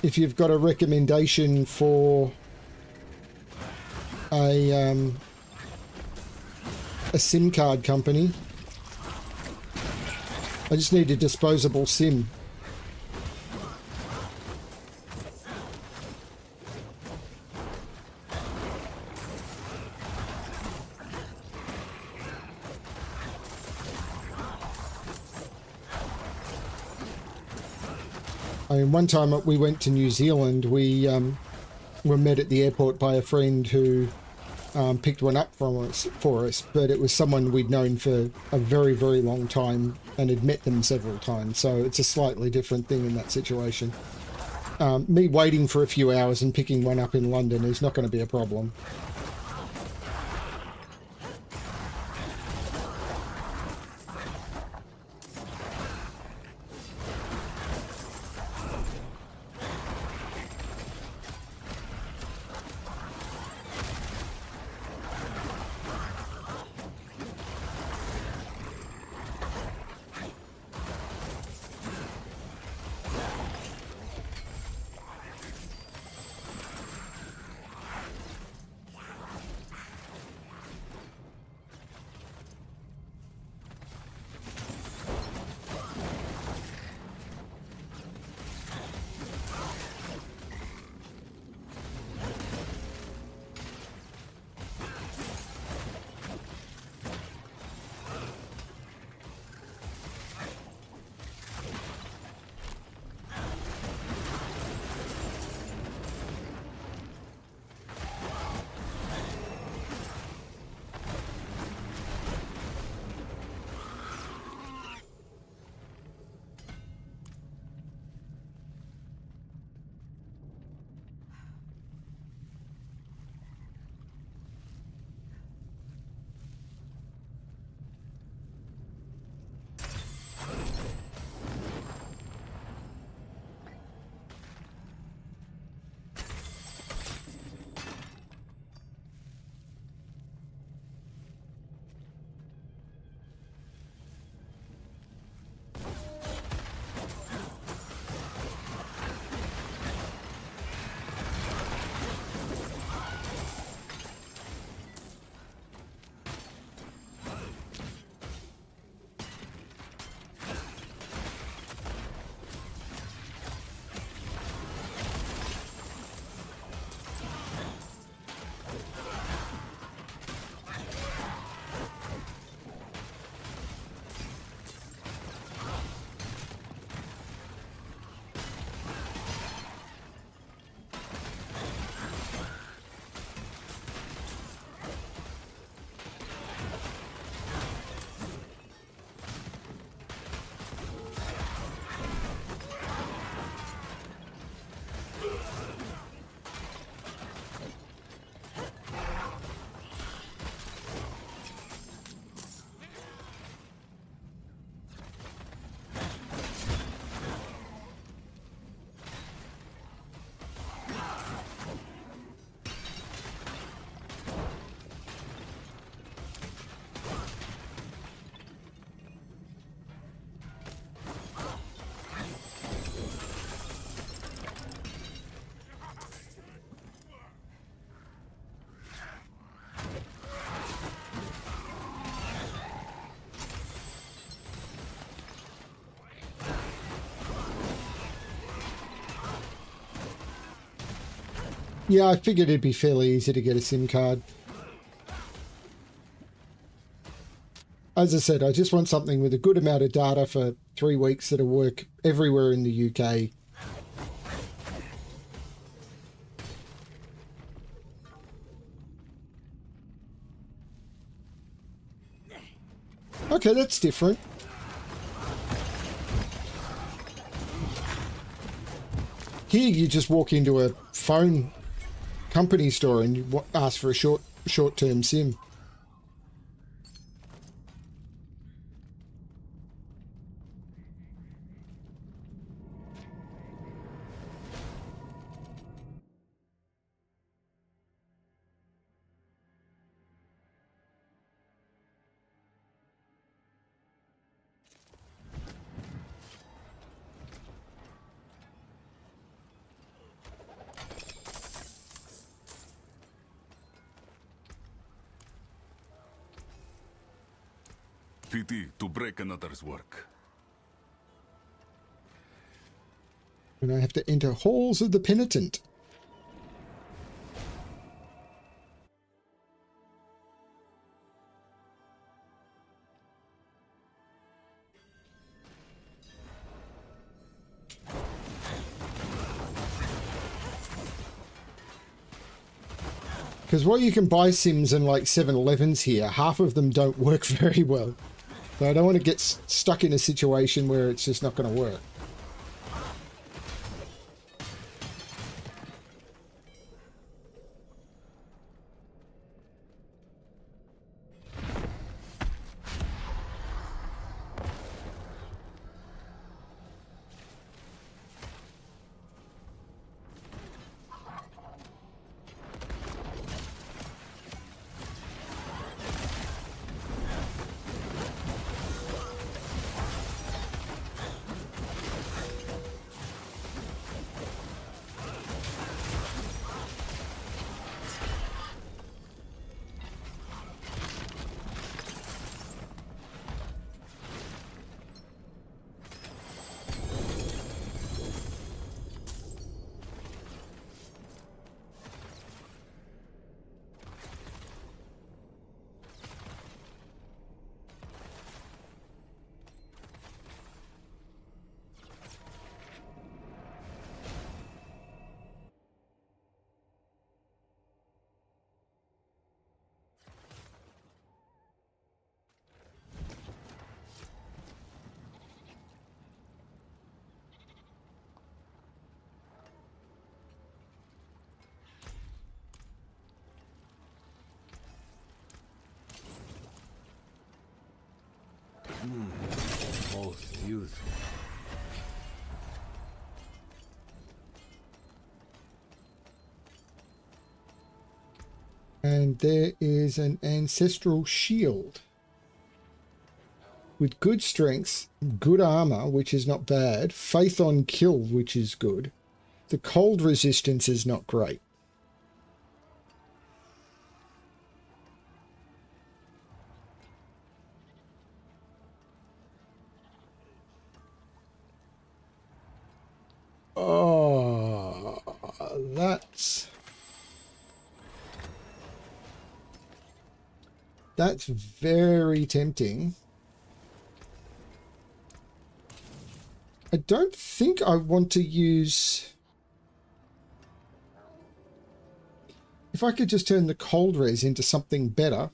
If you've got a recommendation for a SIM card company, I just need a disposable SIM. I mean, one time we went to New Zealand, we were met at the airport by a friend who picked one up for us, but it was someone we'd known for a very, very long time and had met them several times, so it's a slightly different thing in that situation. Me waiting for a few hours and picking one up in London is not going to be a problem. Yeah, I figured it'd be fairly easy to get a SIM card. As I said, I just want something with a good amount of data for 3 weeks that'll work everywhere in the UK. Okay, that's different. Here you just walk into a phone company store and you ask for a short-term SIM. Pity to break another's work. And I have to enter Halls of the Penitent. Because while you can buy Sims in like 7-Elevens here, half of them don't work very well. So I don't want to get stuck in a situation where it's just not going to work. Most useful. And there is an ancestral shield with good strength, good armor, which is not bad, faith on kill, which is good. The cold resistance is not great. Oh, that's very tempting. I don't think I want to use... If I could just turn the cold res into something better.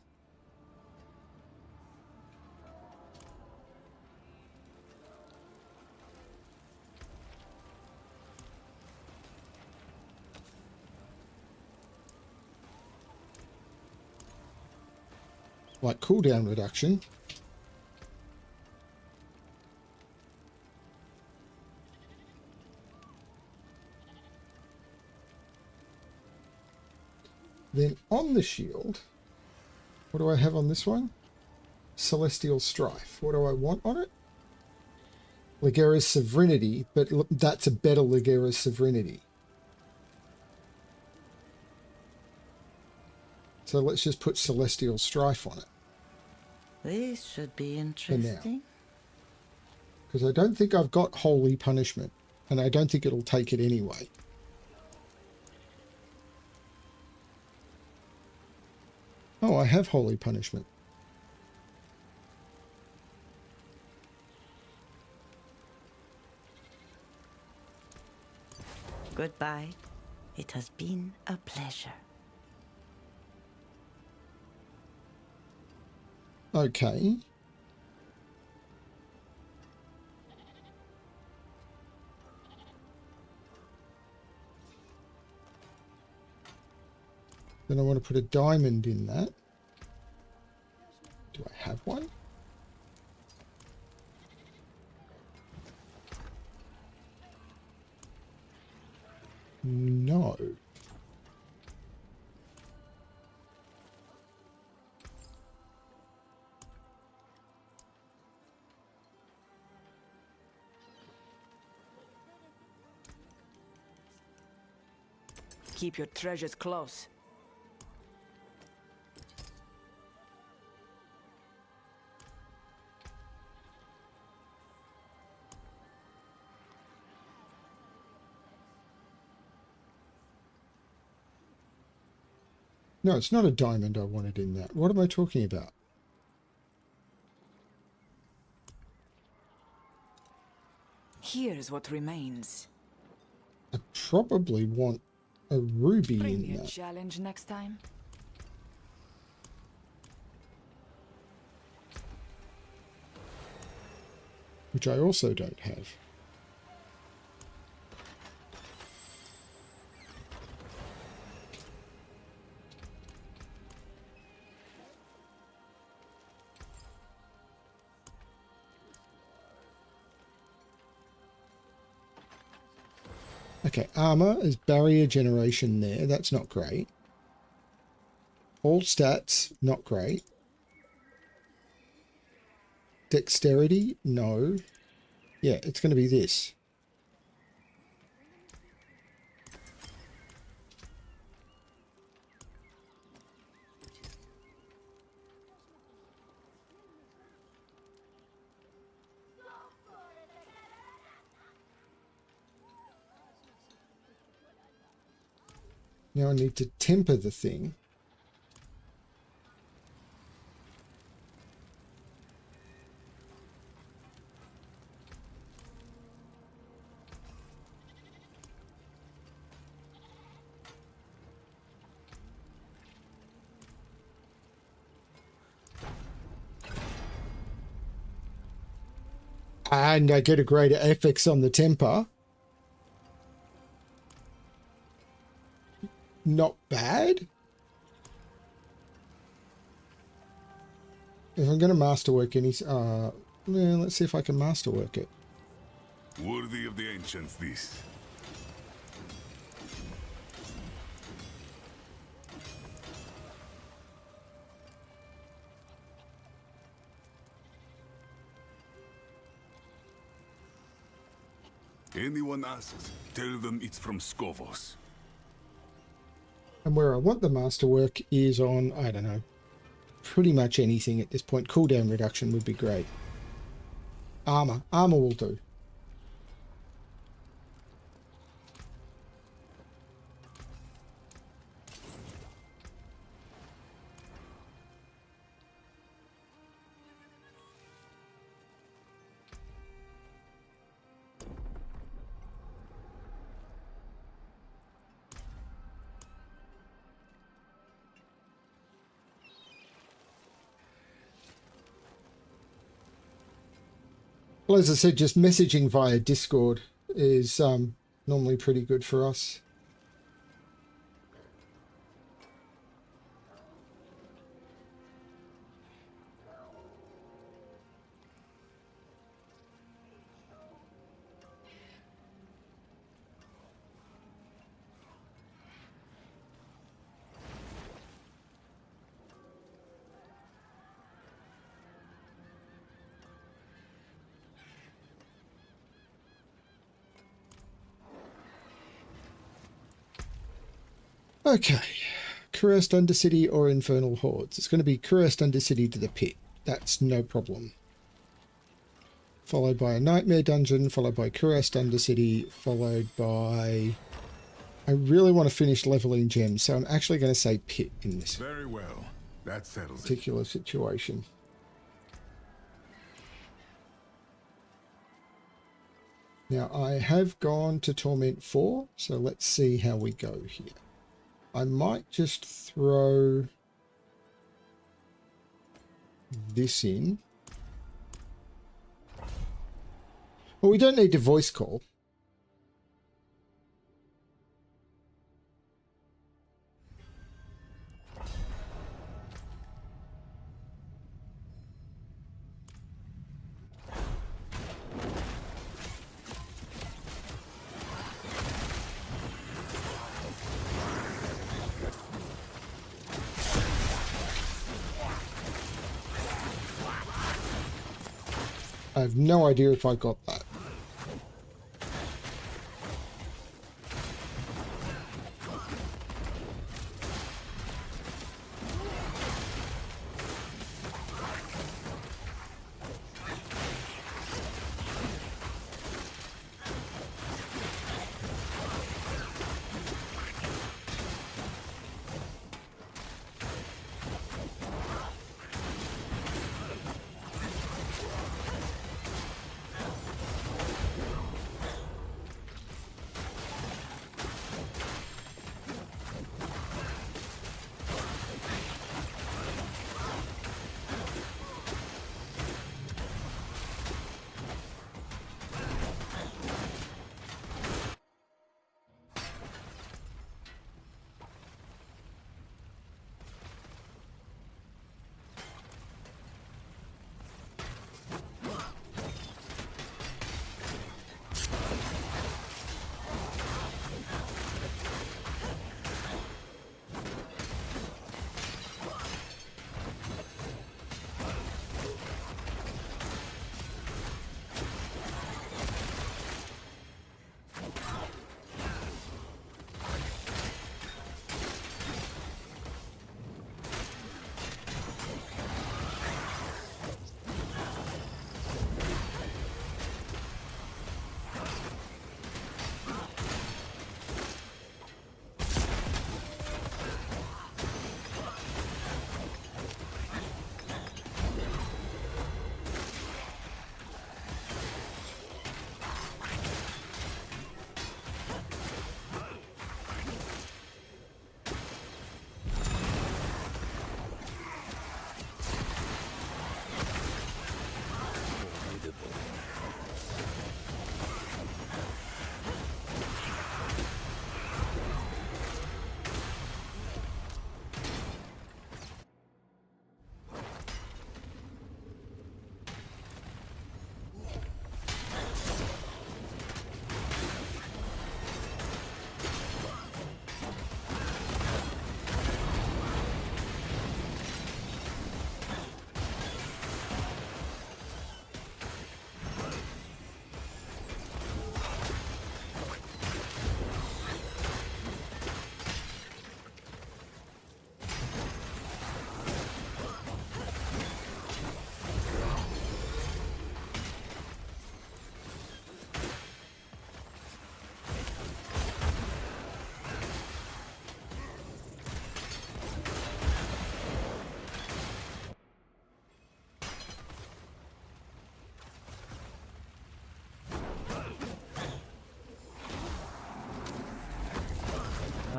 Like cooldown reduction. Then on the shield, what do I have on this one? Celestial Strife. What do I want on it? Ligera's Sovereignty, but that's a better Ligera's Sovereignty. So let's just put Celestial Strife on it. This should be interesting. Because I don't think I've got Holy Punishment, and I don't think it'll take it anyway. Oh, I have holy punishment. Goodbye. It has been a pleasure. Okay. Then I want to put a diamond in that. Do I have one? No. Keep your treasures close. No, it's not a diamond I wanted in that. What am I talking about? Here's what remains. I probably want a ruby Bring in me a that. challenge next time. Which I also don't have. Okay, armor is barrier generation there. That's not great. All stats, not great. Dexterity, no. Yeah, it's going to be this. Now I need to temper the thing. And I get a greater FX on the temper. Not bad. If I'm going to masterwork any... let's see if I can masterwork it. Worthy of the ancients, this. Anyone asks, tell them it's from Skovos. And where I want the masterwork is on, I don't know, pretty much anything at this point. Cooldown reduction would be great. Armor. Armor will do. Well, as I said, just messaging via Discord is normally pretty good for us. Okay, Cursed Undercity or Infernal Hordes. It's going to be Cursed Undercity to the pit. That's no problem. Followed by a Nightmare Dungeon, followed by Cursed Undercity, followed by... I really want to finish leveling gems, so I'm actually going to say pit in this. Very well. That settles it. particular situation. Now, I have gone to Torment 4, so let's see how we go here. I might just throw this in. Well, we don't need to voice call. I have no idea if I got that.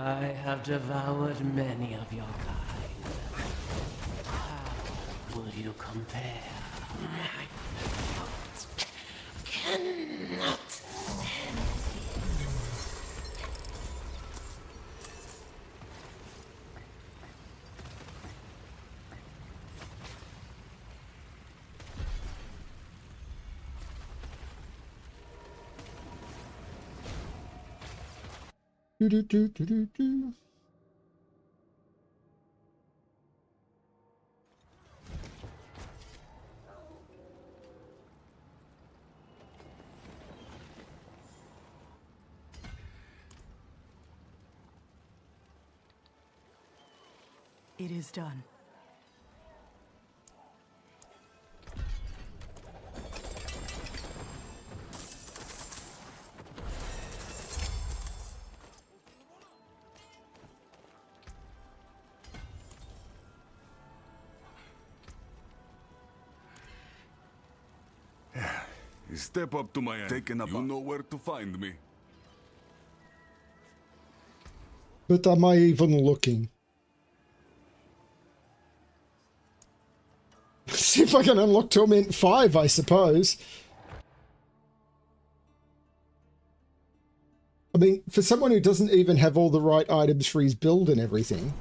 I have devoured many of your kind. How will you compare? My thoughts cannot Do, do, do, do, do, do. It is done. Step up to my end. Taken up. You know where to find me. But am I even looking? See if I can unlock Torment 5, I suppose. I mean, for someone who doesn't even have all the right items for his build and everything.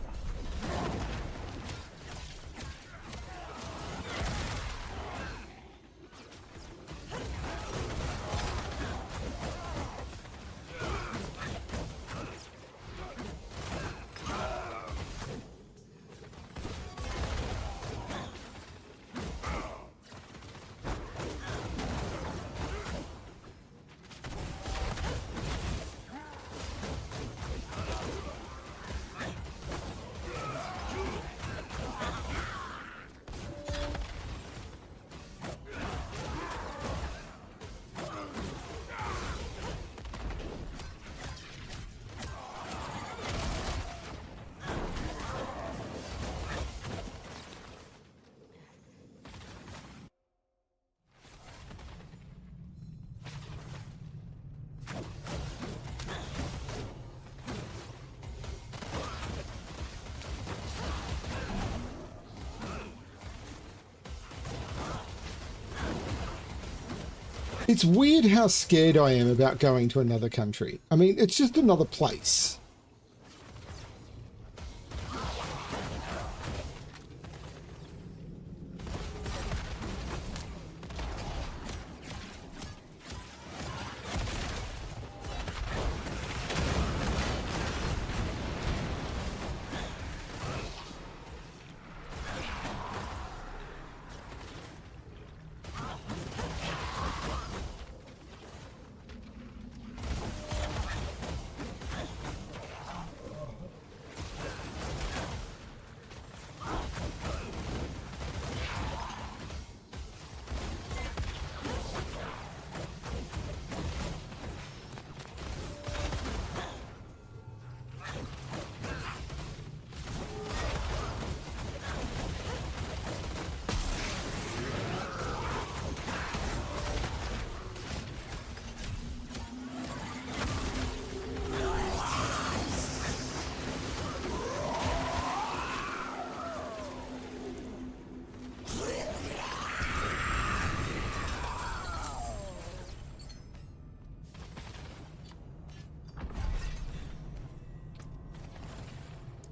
It's weird how scared I am about going to another country. I mean, it's just another place.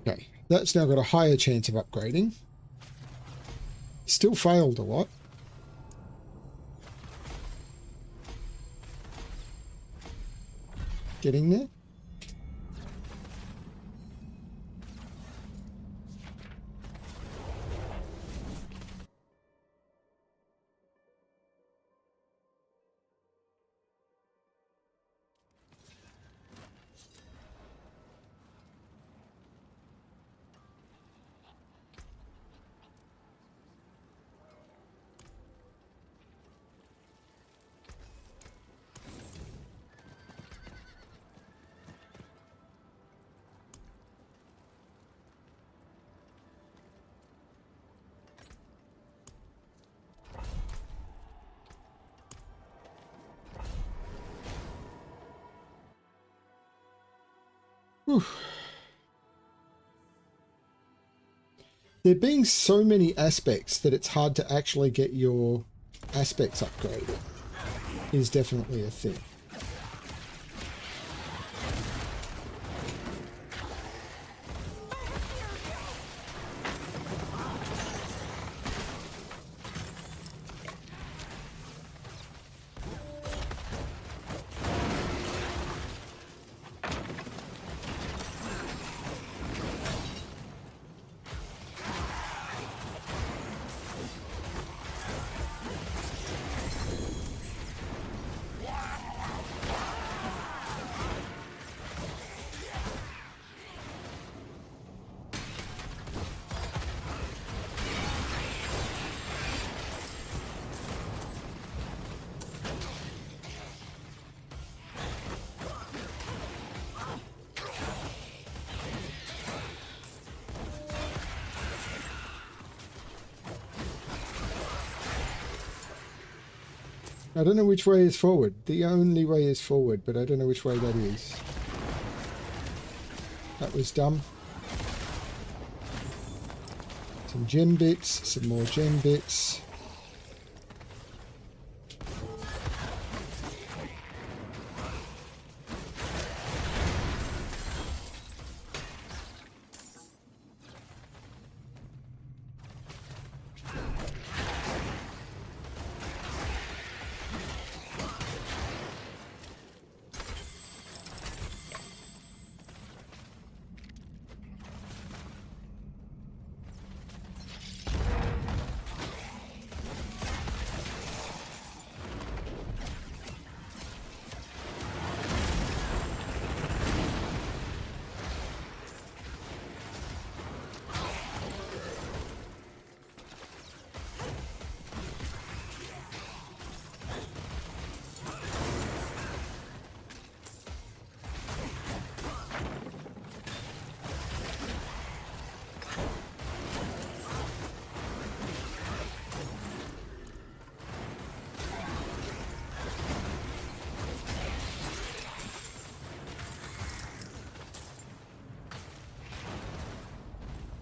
Okay, that's now got a higher chance of upgrading. Still failed a lot. Getting there. Whew. There being so many aspects that it's hard to actually get your aspects upgraded is definitely a thing. I don't know which way is forward. The only way is forward, but I don't know which way that is. That was dumb. Some gem bits, some more gem bits.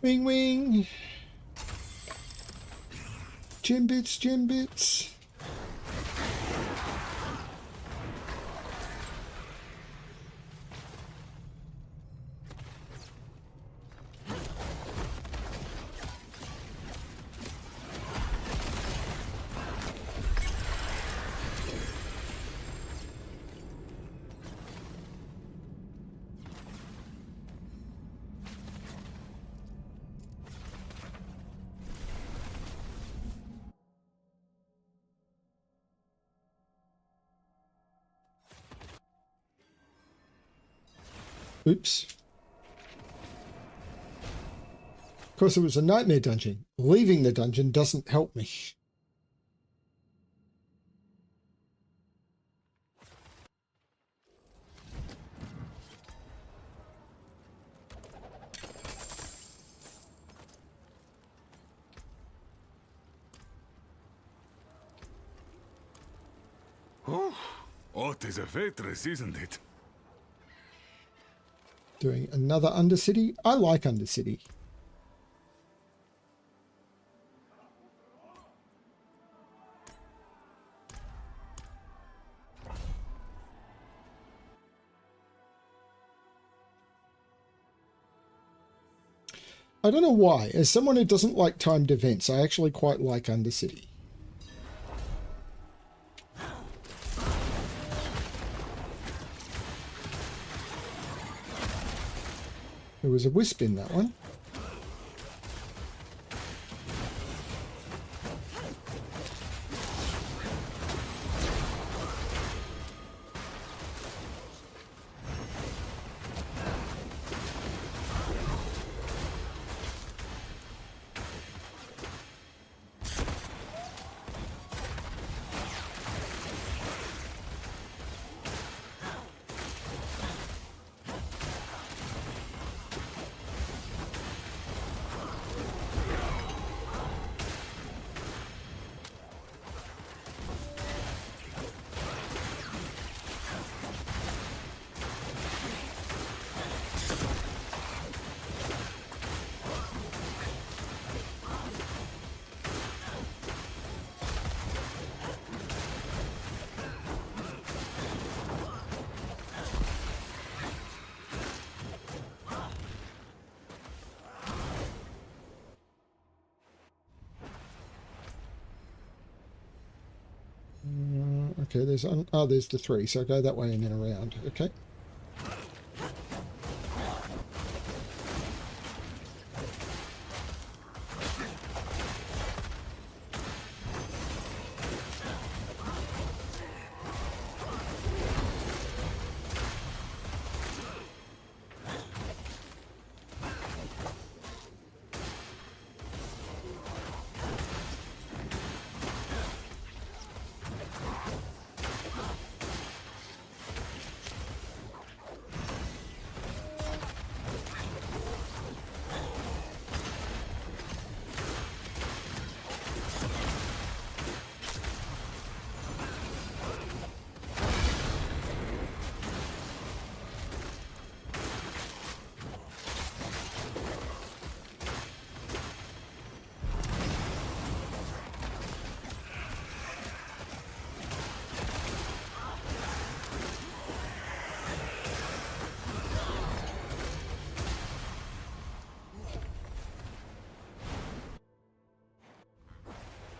Wing wing! Gem bits, gem bits! Oops. Of course, it was a nightmare dungeon. Leaving the dungeon doesn't help me. Oh, it is a waitress, isn't it? Doing another Undercity. I like Undercity. I don't know why. As someone who doesn't like timed events, I actually quite like Undercity. There was a wisp in that one. Okay, there's the three, so go that way and then around. Okay.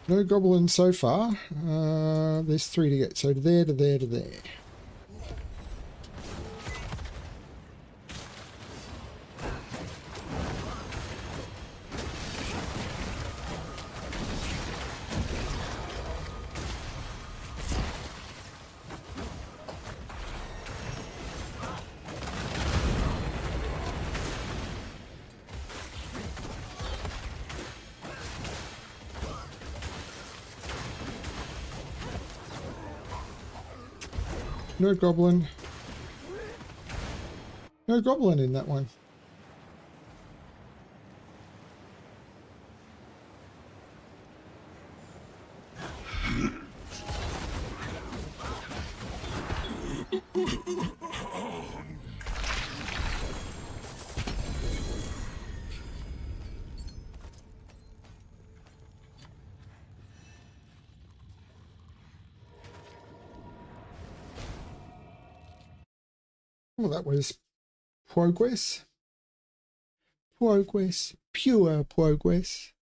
No goblins so far. There's 3 to get. So to there, to there, to there. No goblin. No goblin in that one. Well, that was progress. Progress. Pure progress.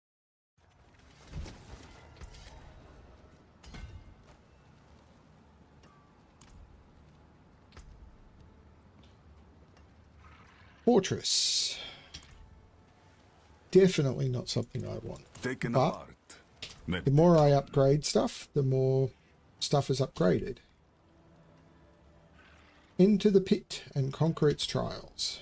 Fortress. Definitely not something I want. Taken But apart. the more I upgrade stuff, the more stuff is upgraded. Into the pit and conquer its trials.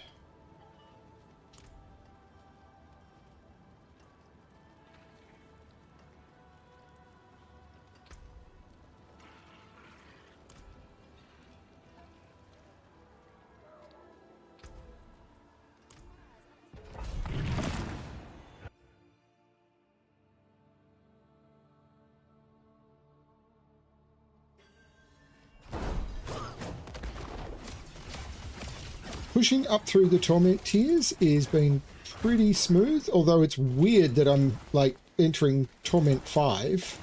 Pushing up through the torment tiers is been pretty smooth, although it's weird that I'm like entering torment 5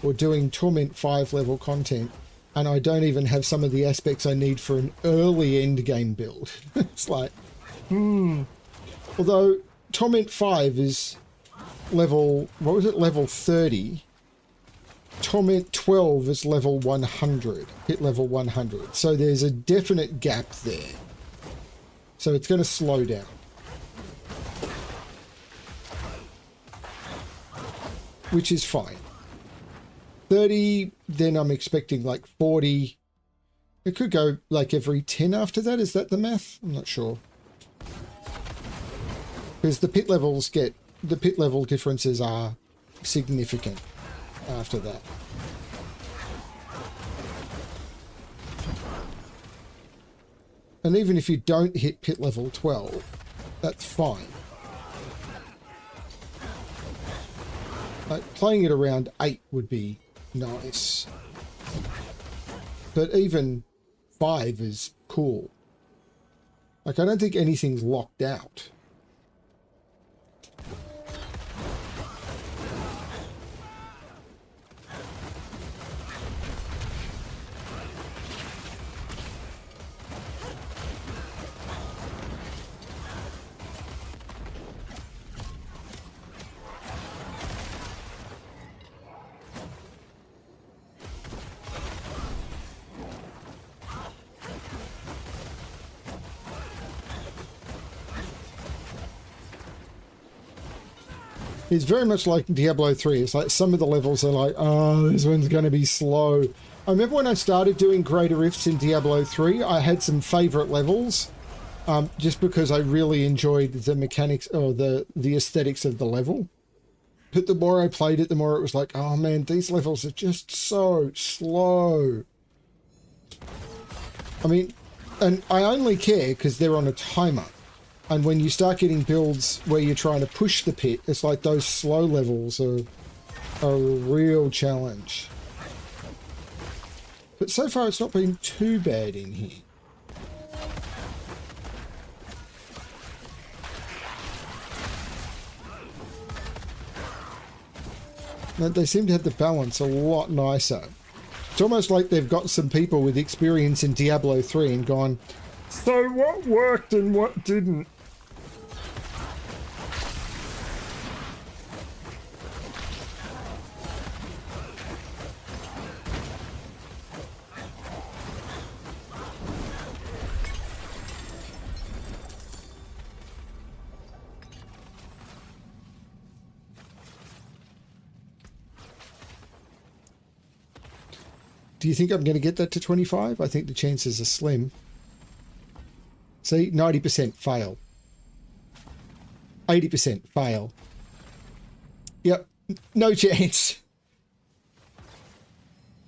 or doing torment 5 level content and I don't even have some of the aspects I need for an early end game build. It's like, although torment 5 is level, what was it, level 30. Torment 12 is level 100, hit level 100. So there's a definite gap there. So it's going to slow down. Which is fine. 30, then I'm expecting like 40. It could go like every 10 after that. Is that the math? I'm not sure. Because the pit levels get, the pit level differences are significant after that. And even if you don't hit pit level 12, that's fine. Like playing it around 8 would be nice. But even 5 is cool. Like I don't think anything's locked out. It's very much like Diablo 3. It's like some of the levels are like, oh, this one's going to be slow. I remember when I started doing Greater Rifts in Diablo 3, I had some favourite levels just because I really enjoyed the mechanics or the aesthetics of the level. But the more I played it, the more it was like, oh man, these levels are just so slow. I mean, and I only care because they're on a timer. And when you start getting builds where you're trying to push the pit, it's like those slow levels are a real challenge. But so far it's not been too bad in here. They seem to have the balance a lot nicer. It's almost like they've got some people with experience in Diablo 3 and gone, so what worked and what didn't? Do you think I'm going to get that to 25? I think the chances are slim. See, 90% fail. 80% fail. Yep, no chance.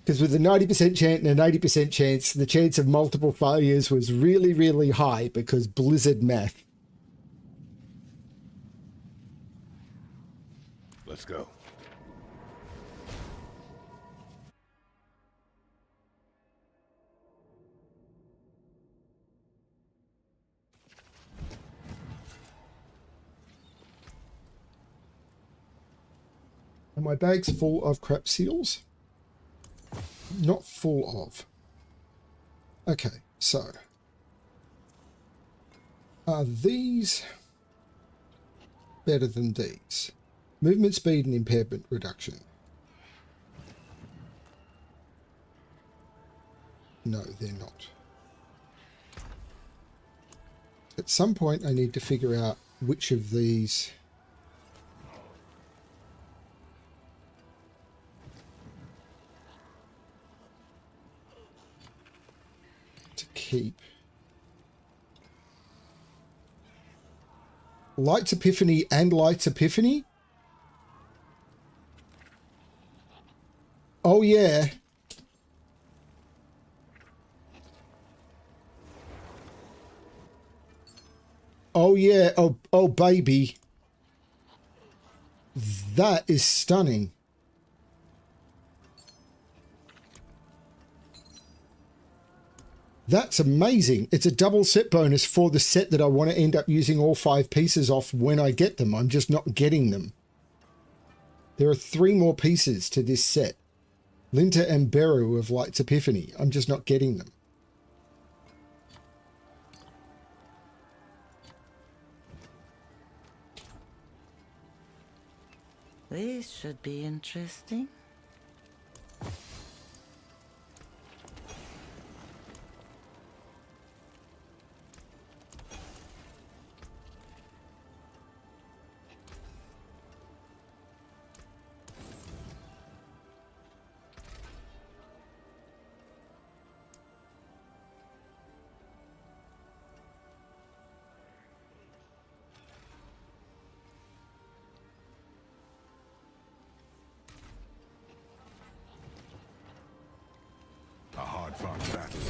Because with a 90% chance and an 80% chance, the chance of multiple failures was really, really high because Blizzard math. Let's go. Are my bags full of crap seals? Not full of. Okay, so. Are these better than these? Movement speed and impairment reduction. No, they're not. At some point I need to figure out which of these to keep. Lights Epiphany and Lights Epiphany? Oh yeah. Oh yeah. Oh baby. That is stunning. That's amazing. It's a double set bonus for the set that I want to end up using all 5 pieces off when I get them. I'm just not getting them. There are 3 more pieces to this set. Linta and Beru of Lights Epiphany. I'm just not getting them. This should be interesting. A hard-fought battle.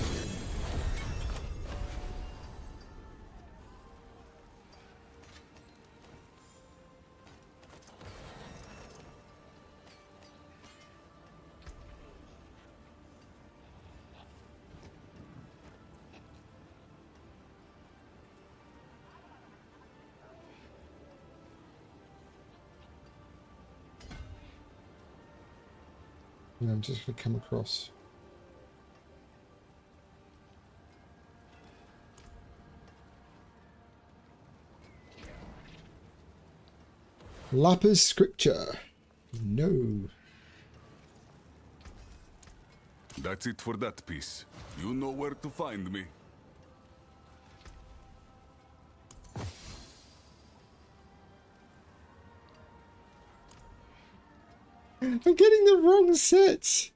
And I'm just going to come across. Lapis Scripture. No. That's it for that piece. You know where to find me. I'm getting the wrong sets.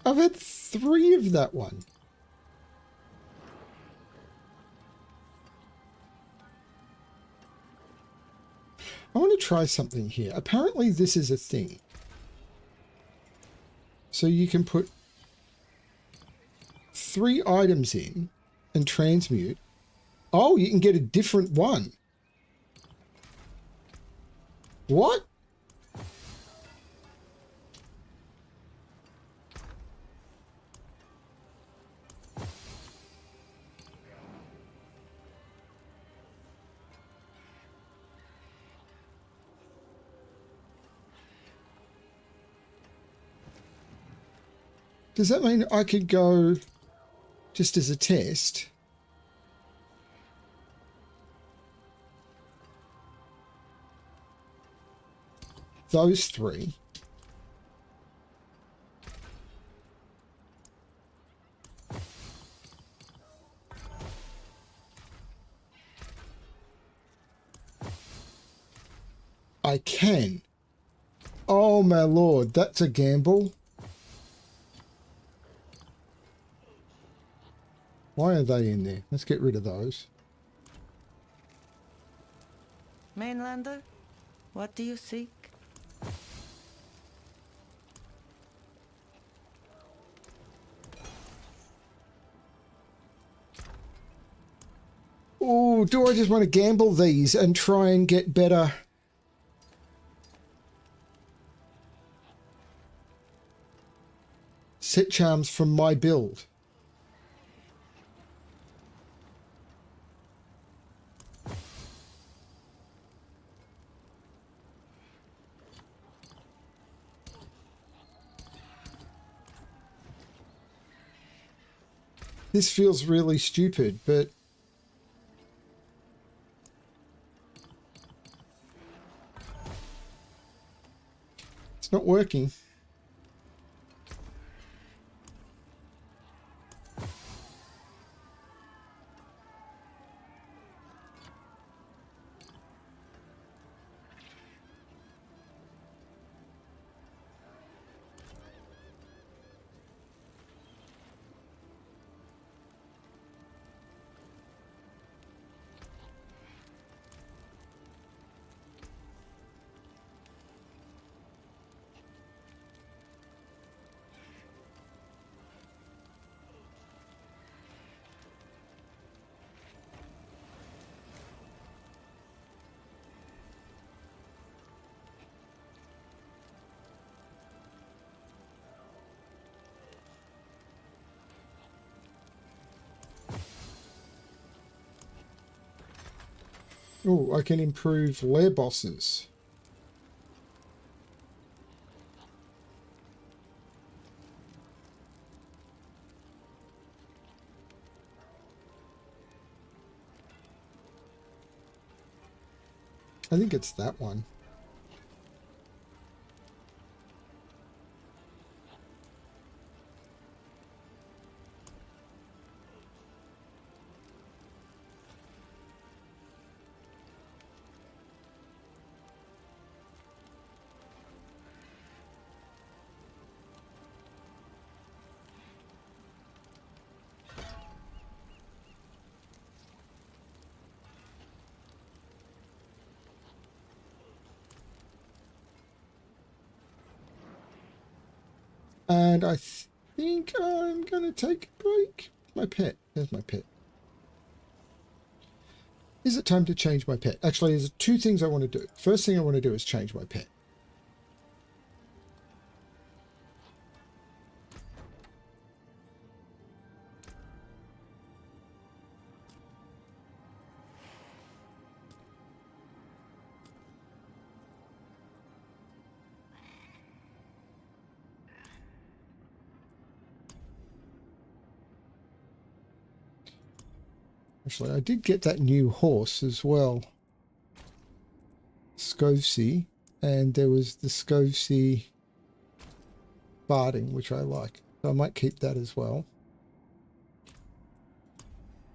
I've had 3 of that one. I want to try something here. Apparently this is a thing. So you can put 3 items in and transmute. Oh, you can get a different one. What? Does that mean I could go just as a test? Those 3. I can. Oh Oh my lord, that's a gamble. Why are they in there? Let's get rid of those. Mainlander, what do you seek? Oh, do I just want to gamble these and try and get better? Set charms from my build. This feels really stupid, but it's not working. Oh, I can improve lair bosses. I think it's that one. And I think I'm going to take a break. My pet. There's my pet. Is it time to change my pet? Actually, there's two things I want to do. First thing I want to do is change my pet. Actually, I did get that new horse as well. Scovesy. And there was the Scovesy Barding, which I like. So I might keep that as well.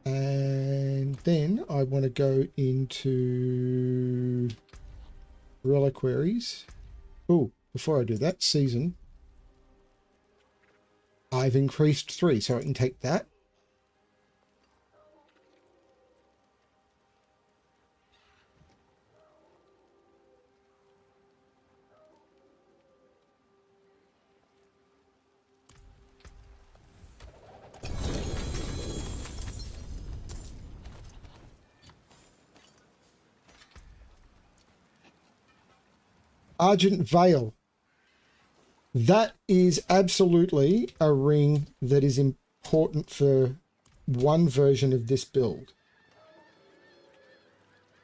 And then I want to go into reliquaries. Oh, before I do that, season. I've increased 3, so I can take that. Argent Veil. That is absolutely a ring that is important for one version of this build.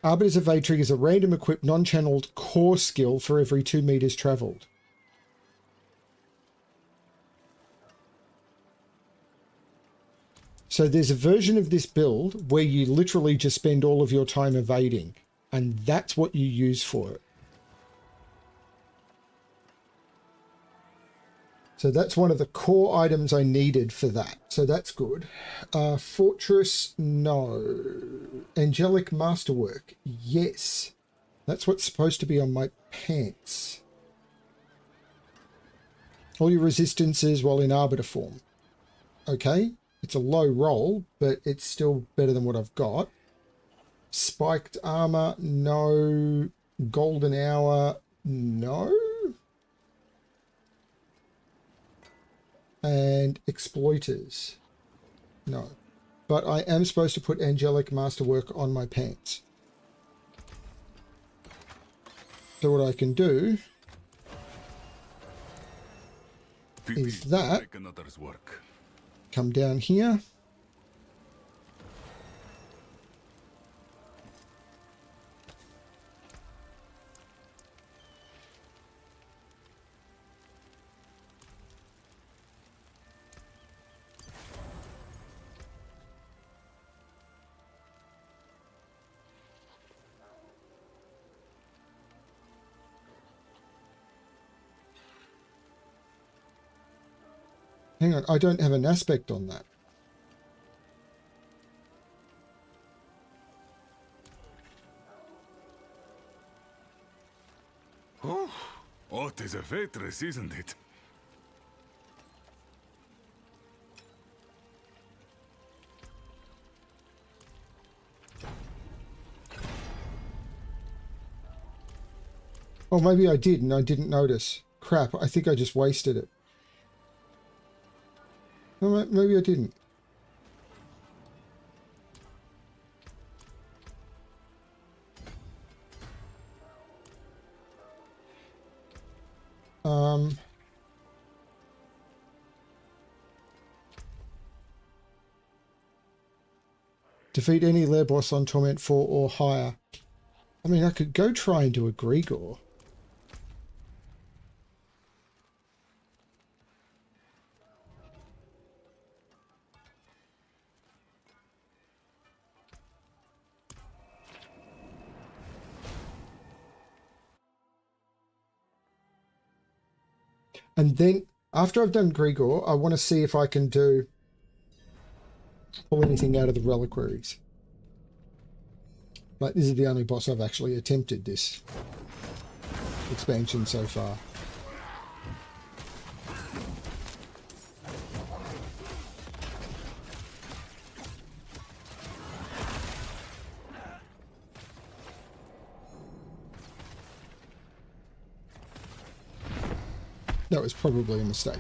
Arbiter's Evade triggers a random equipped non-channeled core skill for every 2 meters traveled. So there's a version of this build where you literally just spend all of your time evading, and that's what you use for it. So that's one of the core items I needed for that. So that's good. Fortress, no. Angelic Masterwork, yes. That's what's supposed to be on my pants. All your resistances while in Arbiter form. Okay, it's a low roll, but it's still better than what I've got. Spiked armor, no. Golden hour, no. And exploiters, no. But I am supposed to put angelic masterwork on my pants. So what I can do is that, come down here. Hang on, I don't have an aspect on that. Oh, it is a waitress, isn't it? Oh, maybe I did and I didn't notice. Crap, I think I just wasted it. No, maybe I didn't. Defeat any lair boss on Torment 4 or higher. I mean, I could go try and do a Grigor. And then, after I've done Grigor, I want to see if I can pull anything out of the reliquaries. Like, this is the only boss I've actually attempted this expansion so far. That was probably a mistake.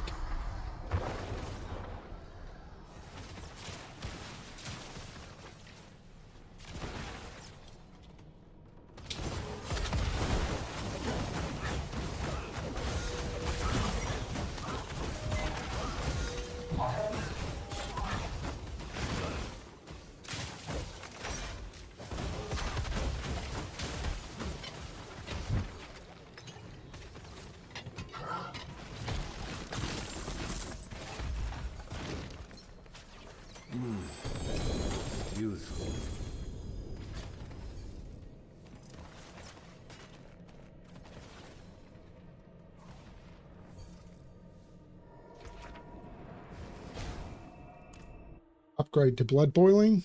Upgrade to blood boiling.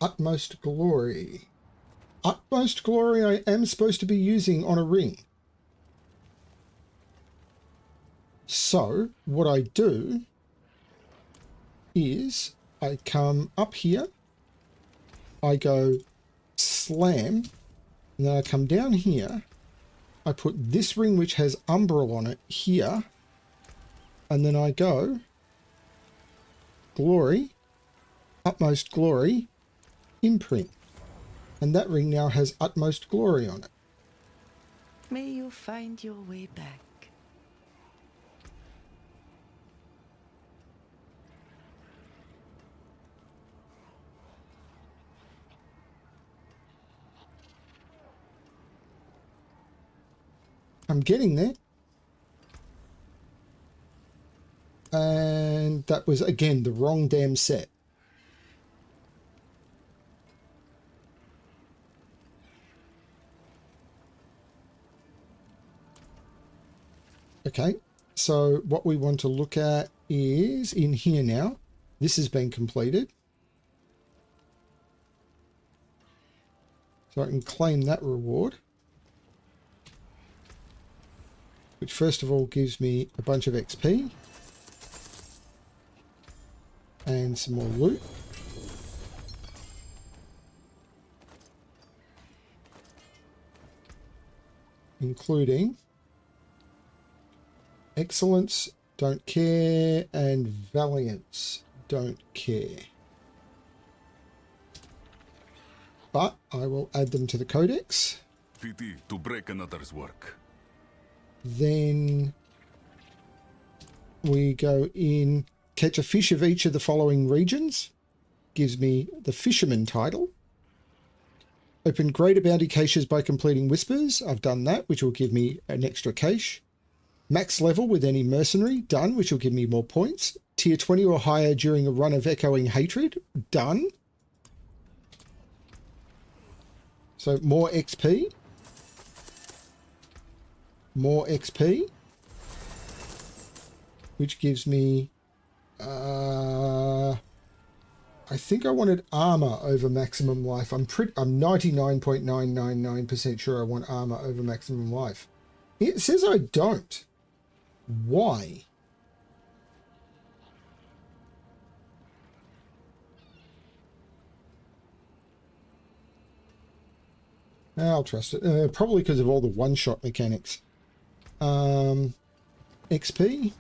Utmost glory. Utmost glory I am supposed to be using on a ring. So what I do is I come up here, I go slam, and then I come down here, I put this ring which has umbral on it here, and then I go glory, utmost glory, imprint. And that ring now has utmost glory on it. May you find your way back. I'm getting there. And that was, again, the wrong damn set. Okay, so what we want to look at is in here now. This has been completed. So I can claim that reward. Which first of all gives me a bunch of XP. And some more loot. Including Excellence, don't care, and Valiance, don't care. But I will add them to the codex. Pity to break another's work. Then we go in, catch a fish of each of the following regions. Gives me the fisherman title. Open greater bounty caches by completing whispers. I've done that, which will give me an extra cache. Max level with any mercenary. Done, which will give me more points. Tier 20 or higher during a run of echoing hatred. Done. So more XP. More XP. Which gives me... I think I wanted armor over maximum life. I'm 99.999% sure I want armor over maximum life. It says I don't. Why? I'll trust it. Probably because of all the one-shot mechanics. XP.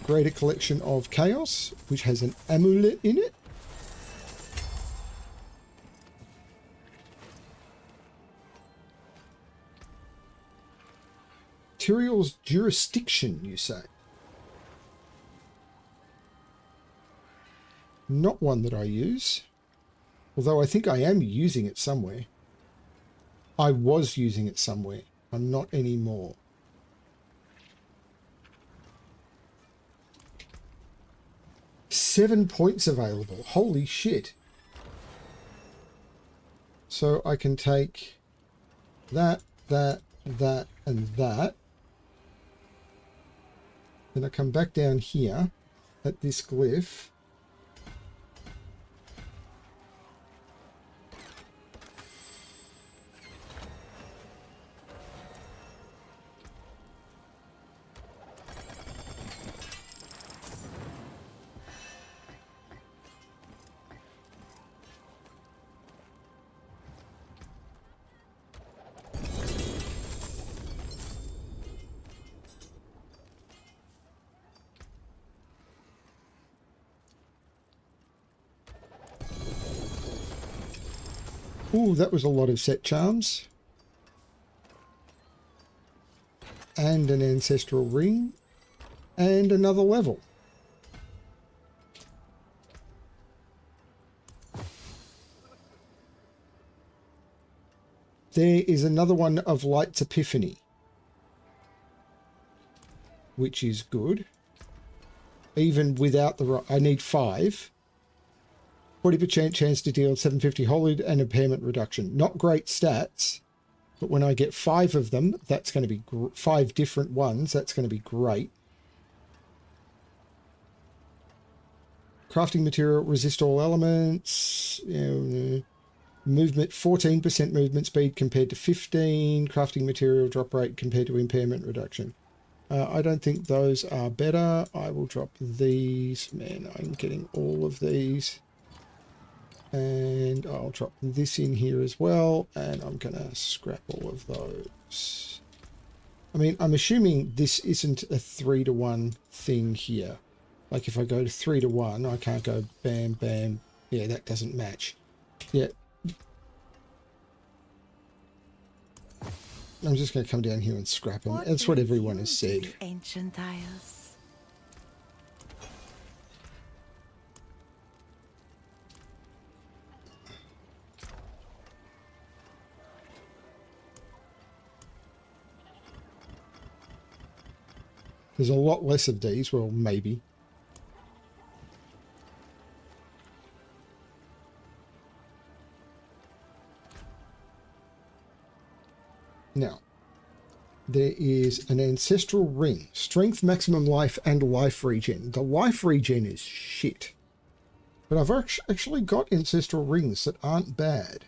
Greater collection of chaos, which has an amulet in it. Materials jurisdiction, you say? Not one that I use. Although I think I am using it somewhere. I was using it somewhere. I'm not anymore. Seven points available. Holy shit. So I can take that, that, that, and that. Then I come back down here at this glyph. Ooh, that was a lot of set charms. And an ancestral ring. And another level. There is another one of Light's Epiphany. Which is good. Even without the... I need 5. 40% chance to deal 750 hold and impairment reduction. Not great stats, but when I get 5 of them, that's going to be 5 different ones. That's going to be great. Crafting material, resist all elements. Movement, 14% movement speed compared to 15. Crafting material, drop rate compared to impairment reduction. I don't think those are better. I will drop these. Man, I'm getting all of these. And I'll drop this in here as well, and I'm going to scrap all of those. I mean, I'm assuming this isn't a 3-to-1 thing here. Like if I go to 3-to-1, I can't go bam, bam. Yeah, that doesn't match. Yeah. I'm just going to come down here and scrap them. That's what everyone has said. Ancient Isles. There's a lot less of these. Well, maybe. Now, there is an ancestral ring. Strength, maximum life, and life regen. The life regen is shit. But I've actually got ancestral rings that aren't bad.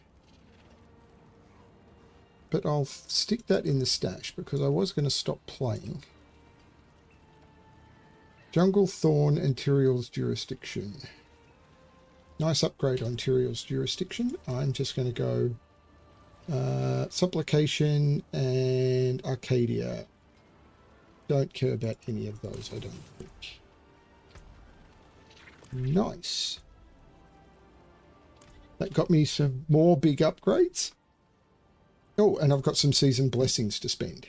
But I'll stick that in the stash because I was going to stop playing. Jungle Thorn and Tyrael's Jurisdiction. Nice upgrade on Tyrael's Jurisdiction. I'm just going to go Supplication and Arcadia. Don't care about any of those, I don't think. Nice. That got me some more big upgrades. Oh, and I've got some season blessings to spend.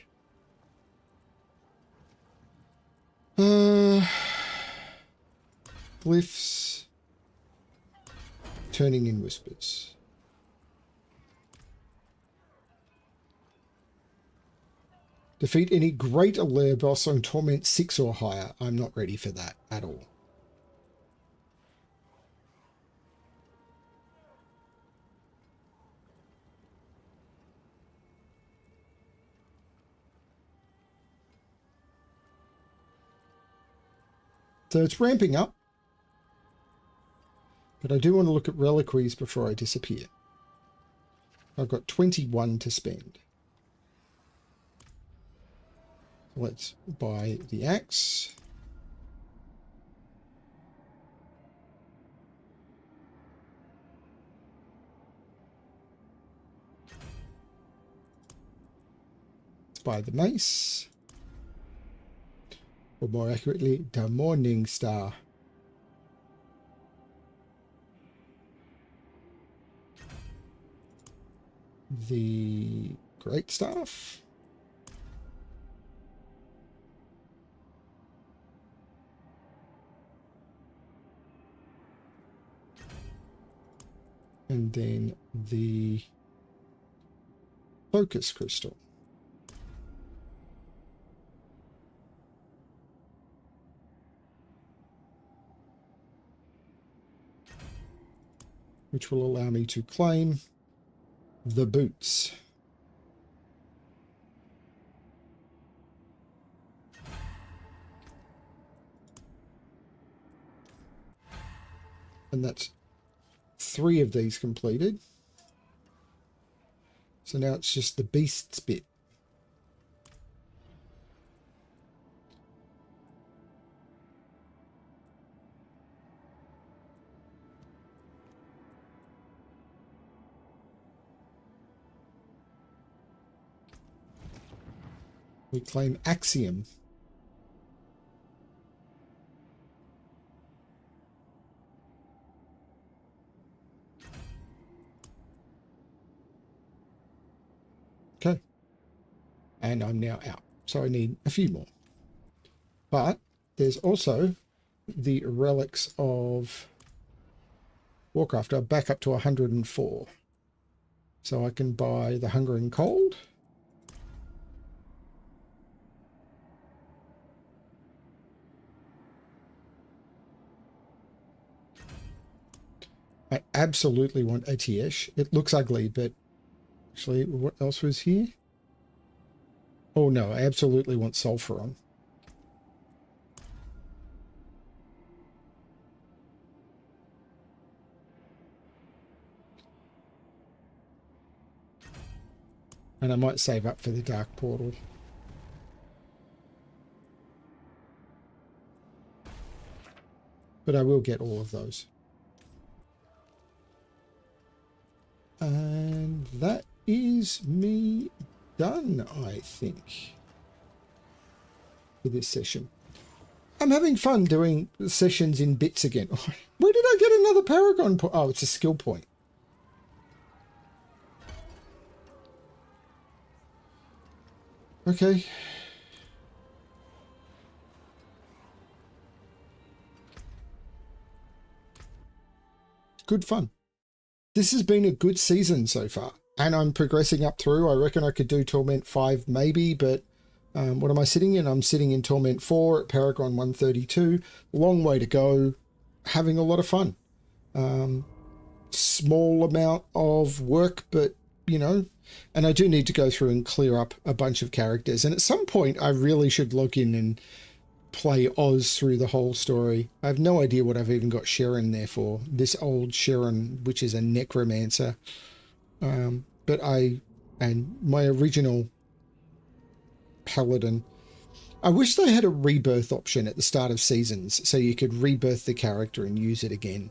Glyphs. Turning in whispers. Defeat any great Allaire boss on Torment 6 or higher. I'm not ready for that at all. So it's ramping up. But I do want to look at reliquaries before I disappear. I've got 21 to spend. Let's buy the axe. Let's buy the mace. Or more accurately, the Morning Star. The Great Staff. And then the Focus Crystal. Which will allow me to claim the boots. And that's 3 of these completed. So now it's just the beasts bit. We claim Axiom. Okay. And I'm now out. So I need a few more. But there's also the relics of Warcraft are back up to 104. So I can buy the Hunger and Cold. I absolutely want a Tiesh. It looks ugly, but actually, what else was here? Oh no, I absolutely want Sulfuron. And I might save up for the Dark Portal. But I will get all of those. And that is me done, I think, for this session. I'm having fun doing sessions in bits again. Where did I get another Paragon point? Oh, it's a skill point. Okay. Good fun. This has been a good season so far, and I'm progressing up through. I reckon I could do Torment 5 maybe, but what am I sitting in? I'm sitting in Torment 4 at Paragon 132. Long way to go. Having a lot of fun. Small amount of work, but, you know, and I do need to go through and clear up a bunch of characters. And at some point, I really should log in and play Oz through the whole story. I have no idea what I've even got Sharon there for. This old Sharon, which is a necromancer. And my original Paladin. I wish they had a rebirth option at the start of seasons so you could rebirth the character and use it again.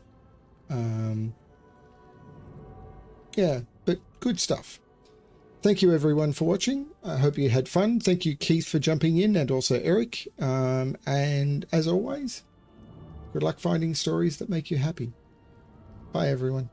Yeah, but good stuff. Thank you everyone for watching. I hope you had fun. Thank you Keith for jumping in, and also Eric. And as always, good luck finding stories that make you happy. Bye everyone.